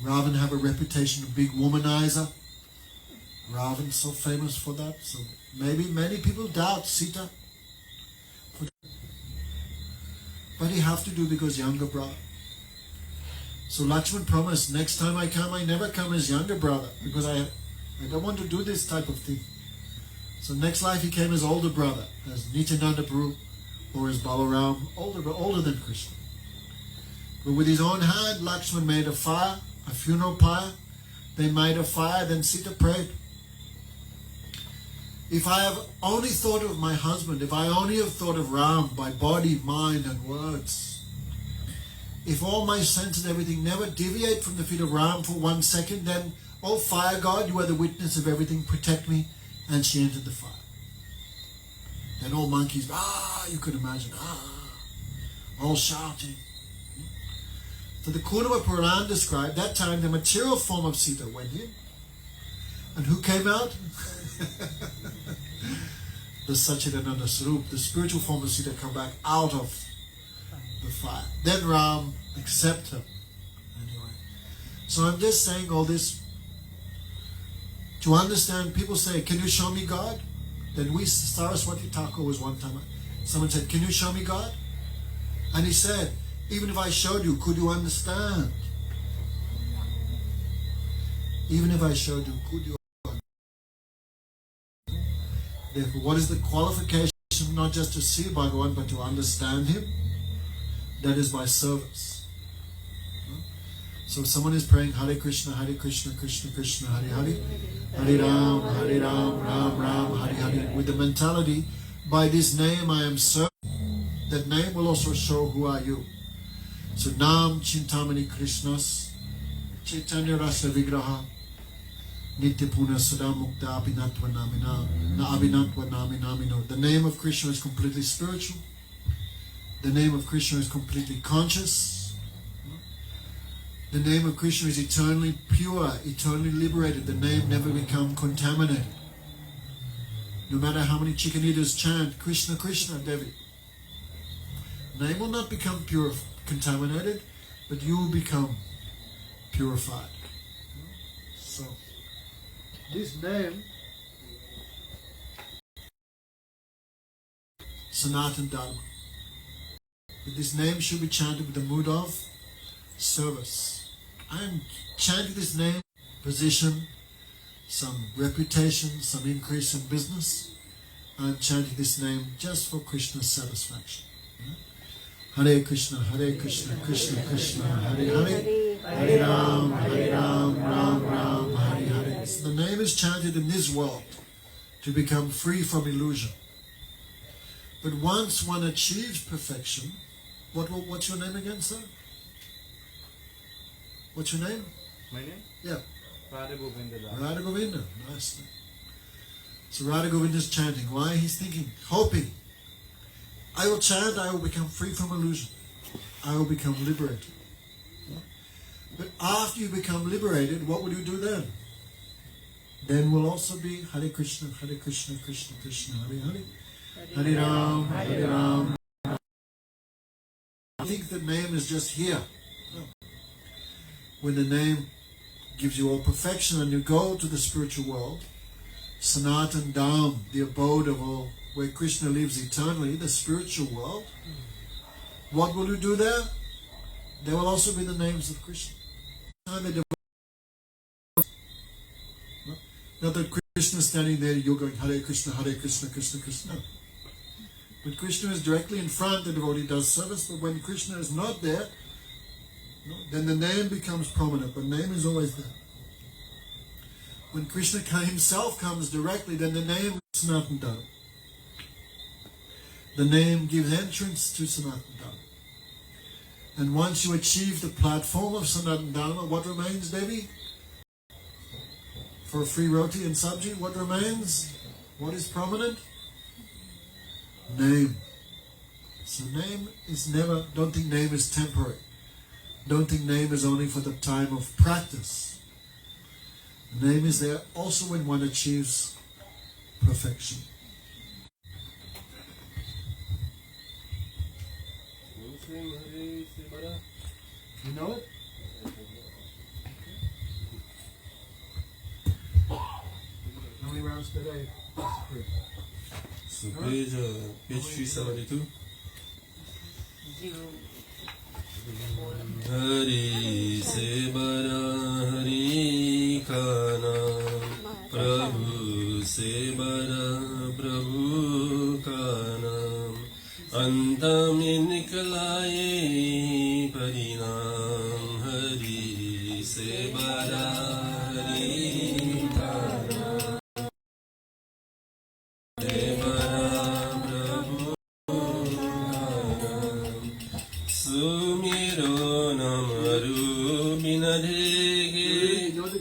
Ravan have a reputation of big womanizer. Ravan so famous for that. So maybe many people doubt Sita. But he have to do because younger brother. So Lakshman promised, next time I come, I never come as younger brother. Because I don't want to do this type of thing. So next life he came as older brother. As Nityananda Prabhu or as Balaram. Older than Krishna. But with his own hand, Lakshman made a fire. A funeral pyre. They made a fire, then Sita prayed. If I have only thought of my husband, if I only have thought of Ram by body, mind and words, if all my senses and everything never deviate from the feet of Ram for 1 second, then, oh fire god, you are the witness of everything, protect me. And she entered the fire. Then all monkeys, you could imagine, all shouting. So the Kunava Puran described that time the material form of Sita went in. And who came out? The Satchidananda Swarup, the spiritual form of Sita, come back out of the fire. Then Ram accepted her. Anyway. So I'm just saying all this to understand. People say, can you show me God? Then Saraswati Thakur was one time, someone said, can you show me God? And he said, even if I showed you, could you understand? Even if I showed you, could you understand? Therefore, what is the qualification not just to see Bhagavan but to understand him? That is by service. So if someone is praying Hare Krishna, Krishna Krishna, Hare Hare, Hare Ram, Ram Ram, Hare Hare, with the mentality, by this name I am serving, that name will also show who are you. So Nam Chintamani Krishnas, Chaitanya Rasa Vigraha, Nityapuna Sada Mukta Abhinatva Namina, Na Abhinatva Naminamino. The name of Krishna is completely spiritual. The name of Krishna is completely conscious. The name of Krishna is eternally pure, eternally liberated. The name never becomes contaminated. No matter how many chicken eaters chant Krishna Krishna Devi, name will not become pure, contaminated, but you will become purified. So, this name, Sanatana Dharma. This name should be chanted with the mood of service. I am chanting this name, position, some reputation, some increase in business. I am chanting this name just for Krishna's satisfaction. Hare Krishna, Krishna Krishna, Hare Hare, Hare Ram, Ram Ram, Hare Hare. So the name is chanted in this world to become free from illusion. But once one achieves perfection, what's your name again, sir? What's your name? My name? Yeah. Radha Govinda. Radha Govinda. Nice. So Radha Govinda is chanting. Why? He's thinking, hoping, I will chant, I will become free from illusion. I will become liberated. But after you become liberated, what will you do then? Then will also be Hare Krishna, Krishna Krishna, Hare Hare, Hare Ram. I think the name is just here. No. When the name gives you all perfection and you go to the spiritual world, Sanatana Dharma, the abode of all, where Krishna lives eternally, the spiritual world, what will you do there? There will also be the names of Krishna. Not that Krishna is standing there, you're going Hare Krishna, Krishna Krishna. No. But Krishna is directly in front, the devotee does service, but when Krishna is not there, then the name becomes prominent, but name is always there. When Krishna himself comes directly, then the name is Sanatana Dharma. The name gives entrance to Sanatana Dharma. And once you achieve the platform of Sanatana Dharma, what remains, Devi? For free roti and sabji, what remains? What is prominent? Name. So name is never, don't think name is temporary. Don't think name is only for the time of practice. The name is there also when one achieves perfection. You know it? How many rounds per day? So page 372. Hari Sebara Hari Kana Prabhu Sebara Prabhu Kana Antam Nikalaye Parinam Hari Sebara Hari Kana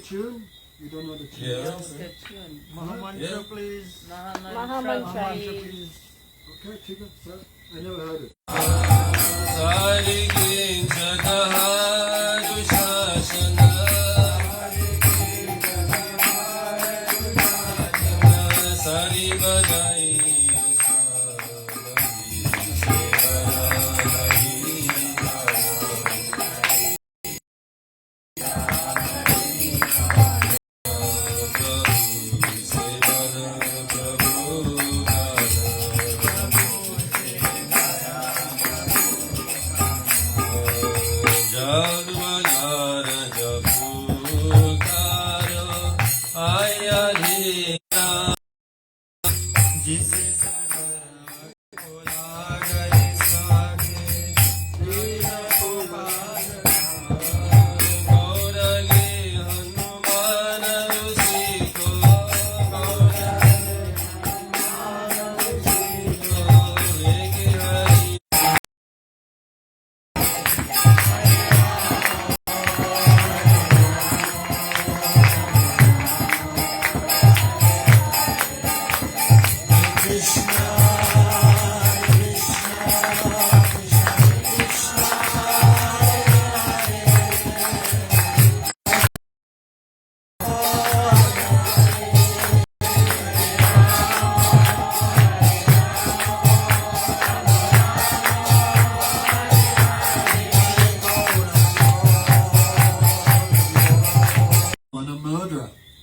Tune? You don't know the tune? Yeah. That's the tune. Mahamantra, Yeah. please. Mahamantra is Okay, take it, sir. I never heard it. Sari Kinchakaha Dushasana Sari Bajai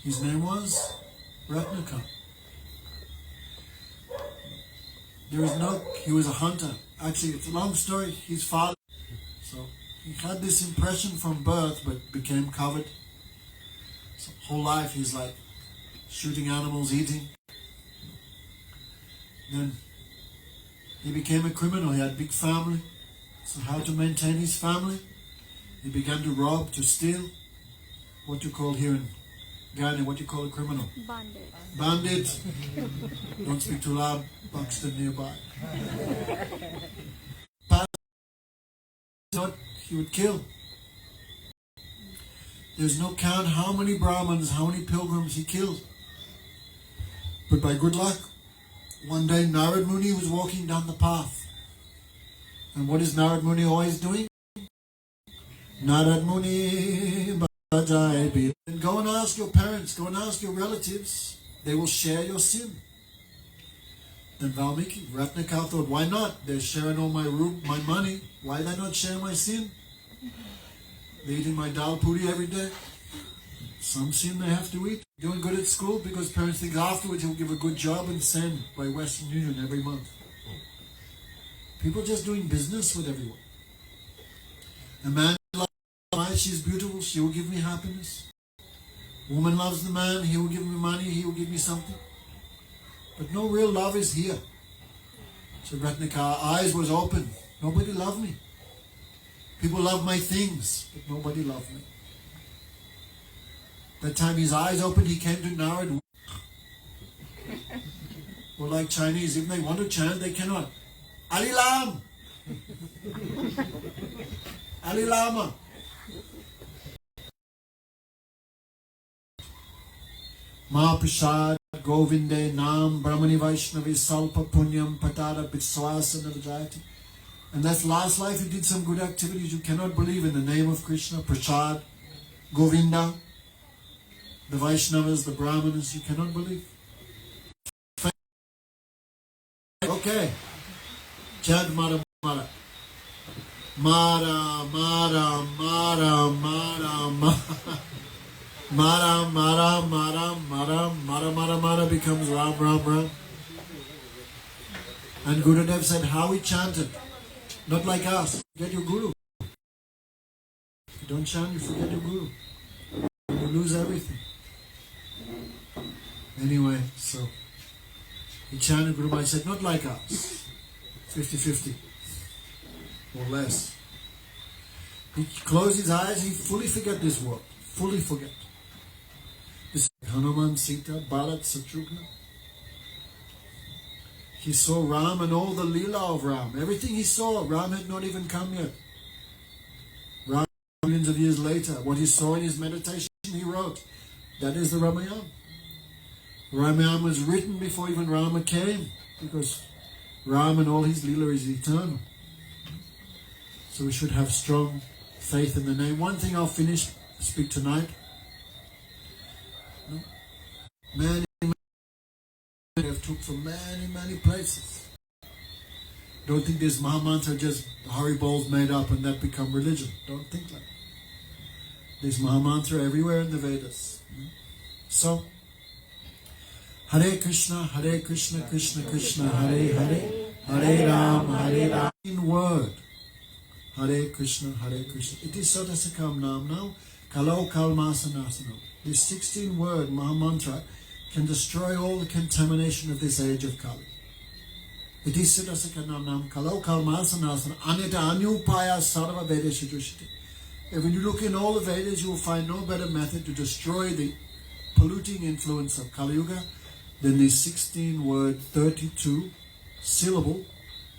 His name was Ratnakar. He was a hunter. Actually, it's a long story. His father, so he had this impression from birth, but became covered. So whole life he's like shooting animals, eating. Then he became a criminal. He had a big family. So how to maintain his family? He began to rob, to steal. What you call here in Ghana, what you call a criminal? Bandit. Bandit. Don't speak too loud. Buxton nearby. What he would kill. There's no count how many Brahmins, how many pilgrims he killed. But by good luck, one day Narad Muni was walking down the path. And what is Narad Muni always doing? Narad Muni bajai bi. And go and ask your parents, go and ask your relatives. They will share your sin. Then Valmiki, Ratnakar thought, why not? They're sharing all my money. Why did I not share my sin? They're eating my dal puri every day. Some sin they have to eat. Doing good at school because parents think afterwards he'll give a good job and send by Western Union every month. People just doing business with everyone. A man loves my wife, she's beautiful, she will give me happiness. Woman loves the man, he will give me money, he will give me something. But no real love is here. So Ratnakar eyes was open. Nobody loved me. People love my things, but nobody loved me. That time his eyes opened, he came to Narad. Or like Chinese, if they want to chant, they cannot. Ali Lam! Ali Lama! Mahaprasad Govinde Nam Brahmani Vaishnavi Salpa Punyam Patara Bitswasana Vajayati. And that's last life he did some good activities. You cannot believe in the name of Krishna, Prasad, Govinda, the Vaishnavas, the Brahmanas, you cannot believe. Okay. Chant Mara Mara. Mara Mara Mara Mara Mara. Mara, Mara, Mara, Mara, Mara, Mara, Mara becomes Ram, Ram, Ram. And Gurudev said how he chanted. Not like us. Forget your Guru. If you don't chant, you forget your Guru. You lose everything. Anyway, so he chanted, Guru Maharaj said, not like us. 50-50. Or less. He closed his eyes, he fully forget this world. Fully forget. This Hanuman, Sita, Bharat, Satrugna. He saw Ram and all the Leela of Ram. Everything he saw, Ram had not even come yet. Ram, millions of years later, what he saw in his meditation, he wrote. That is the Ramayana. Ramayana was written before even Rama came, because Ram and all his Leela is eternal. So we should have strong faith in the name. One thing I'll speak tonight. Many have took from many places. Don't think this Mahamantra just Haribol's made up and that become religion. Don't think like that. There's Mahamantra everywhere in the Vedas. So, Hare Krishna, Krishna Krishna, Hare Hare, Hare Ram. In word, Hare Krishna, It is Sadasakam Nam now, Kalau Kalmasanasano. This 16-word Mahamantra can destroy all the contamination of this age of Kali. It is Siddhasakanam Nam Kalau Kalmasanasana Anita Anyupaya Sarva Vedesha Drushiti. And when you look in all the Vedas, you will find no better method to destroy the polluting influence of Kali Yuga than this 16-word, 32-syllable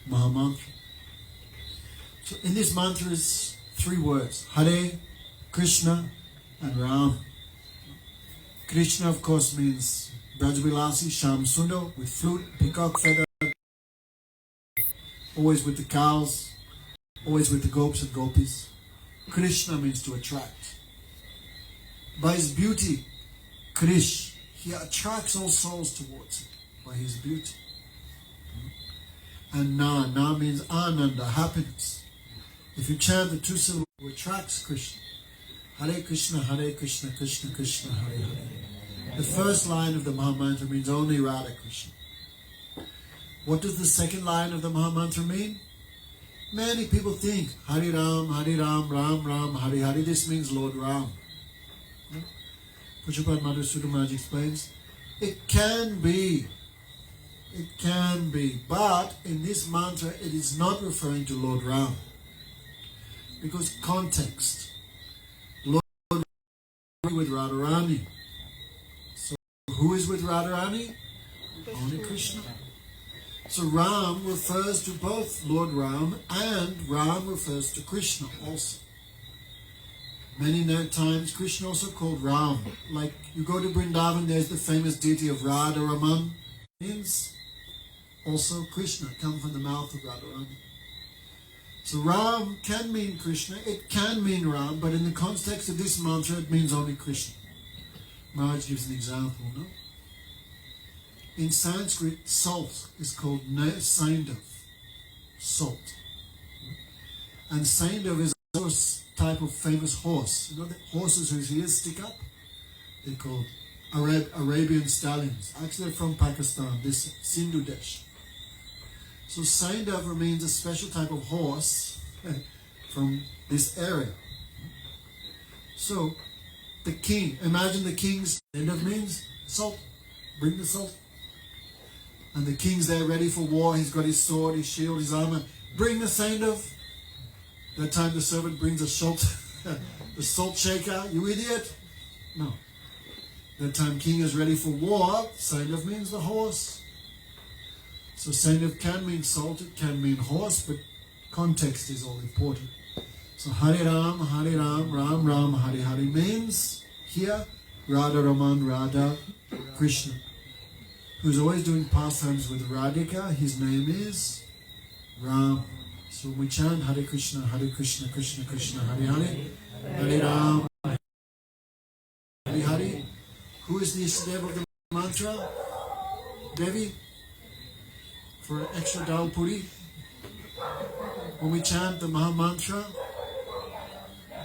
Mahamantra. So in this mantra is 3 words, Hare, Krishna and Ram. Krishna, of course, means Brajvilasi, Sham Sundar, with flute, peacock feather, always with the cows, always with the gopis and gopis. Krishna means to attract. By his beauty, Krish, he attracts all souls towards him by his beauty. And Na means Ananda, happiness. If you chant the 2 syllables, it attracts Krishna. Hare Krishna, Krishna Krishna, Hare Hare. The first line of the Maha Mantra means only Radha Krishna. What does the second line of the Maha Mantra mean? Many people think Hari Ram, Ram Ram, Hari Hari. This means Lord Ram. Pujapad Madhusudam Maharaj explains, it can be, but in this mantra it is not referring to Lord Ram. Because context. Lord Ram with Radharani. So who is with Radharani? Only Krishna. So Ram refers to both Lord Ram, and Ram refers to Krishna also. Many times Krishna also called Ram. Like you go to Vrindavan, there's the famous deity of Radha Raman. Means also Krishna, come from the mouth of Radharani. So Ram can mean Krishna, it can mean Ram, but in the context of this mantra it means only Krishna. Maharaj gives an example, no? In Sanskrit, salt is called Saindav, salt. And Saindav is a type of famous horse. You know the horses whose ears stick up? They're called Arabian stallions. Actually they're from Pakistan, this Sindhu Desh. So Saindav remains a special type of horse from this area. So the king, imagine the king's Saindav means salt. Bring the salt. And the king's there ready for war. He's got his sword, his shield, his armor. Bring the Saindav. That time the servant brings a salt, the salt shaker. You idiot. No. That time king is ready for war. Saindav means the horse. So Saindav can mean salt, it can mean horse, but context is all important. So Hari Ram, Ram Ram, Hari Hari means here Radha Raman, Radha Krishna, who's always doing pastimes with Radhika. His name is Ram. So we chant Hare Krishna, Krishna Krishna, Hare Hare, Hare Ram, Hare Hare. Who is the Istadev of the mantra? Devi? For an extra dal puri. When we chant the Maha Mantra,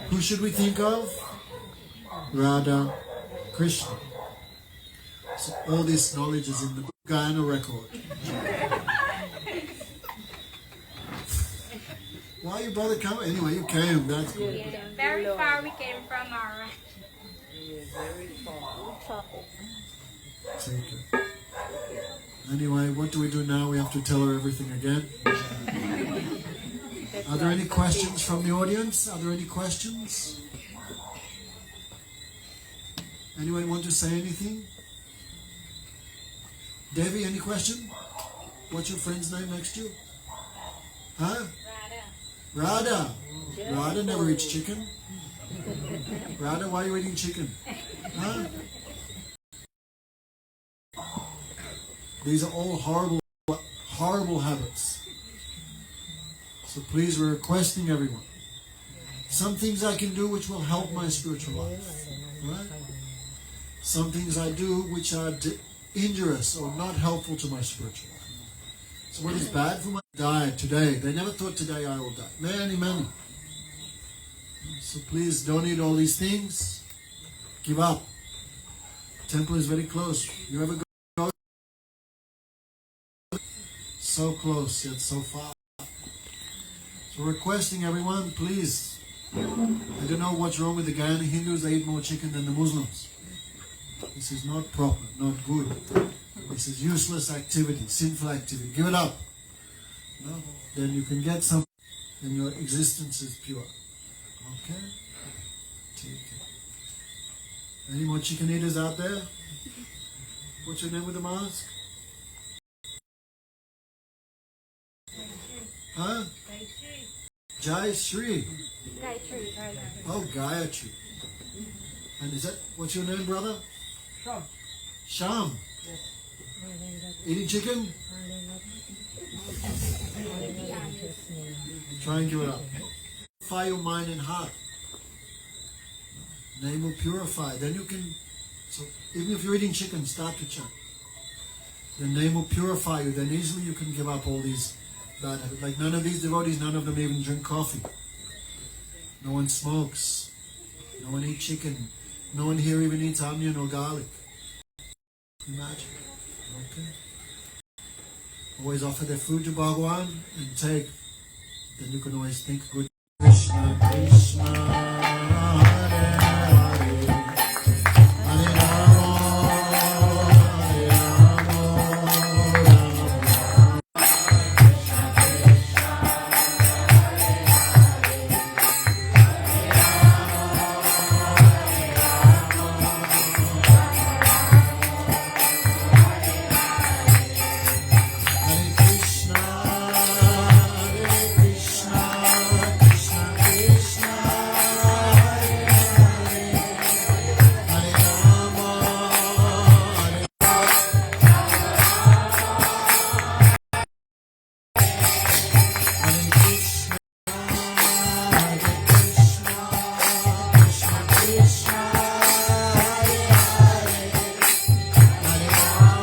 who should we think of? Radha Krishna. So all this knowledge is in the Guyana record. Why you bother coming? Anyway, you came. That's good. Yeah, very far we came from our... Take it. Anyway, what do we do now? We have to tell her everything again. Are there any questions from the audience? Are there any questions? Anyone want to say anything? Devi, any question? What's your friend's name next to you? Huh? Radha. Radha never eats chicken. Radha, why are you eating chicken? Huh? These are all horrible habits. So please, we're requesting everyone. Some things I can do which will help my spiritual life. Right? Some things I do which are injurious or not helpful to my spiritual life. So what is bad for my diet today? They never thought today I will die. Many. So please don't eat all these things. Give up. Temple is very close. You ever go? So close yet so far. So requesting everyone, please. I don't know what's wrong with the Guyana Hindus. They eat more chicken than the Muslims. This is not proper, not good. This is useless activity, sinful activity. Give it up. No? Then you can get something, and your existence is pure. Okay? Take it. Any more chicken eaters out there? What's your name with the mask? Huh? Jai Shri. Oh, Gayatri. And is that, what's your name, brother? Sham. Eating chicken? Try and give it up. Purify your mind and heart. Name will purify. Then you can, so even if you're eating chicken, start to chant. The name will purify you. Then easily you can give up all these bad habits. Like none of these devotees, none of them even drink coffee. No one smokes. No one eats chicken. No one here even eats onion or garlic. Imagine. Okay. Always offer their food to Bhagwan and take. Then you can always think good. Krishna, Krishna, Hare Hare, Hare Rama, Hare Rama, Hare Krishna, Hare Krishna, Krishna Krishna, Hare Hare, Hare Rama, Hare Hare Krishna, Hare Krishna, Krishna Krishna, Hare Hare, Hare Rama,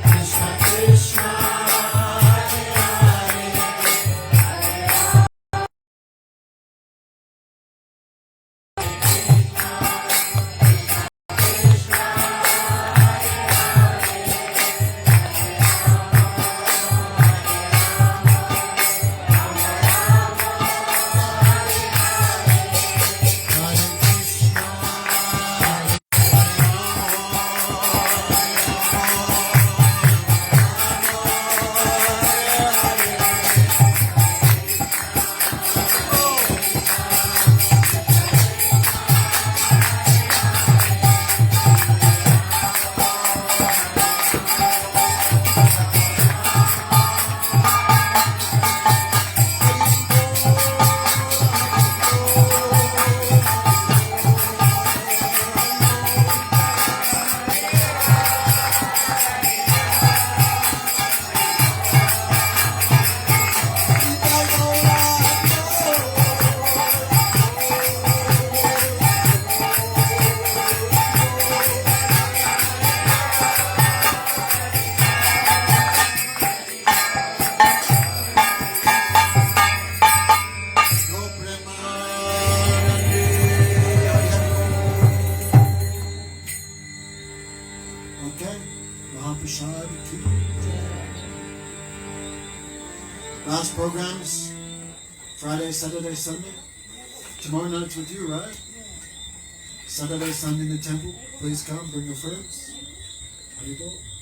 Krishna Krishna, Okay, Mahaprasad ki jai. Last programs, Friday, Saturday, Sunday. Tomorrow night's with you, right? Saturday, Sunday in the temple. Please come, bring your friends. Haribol.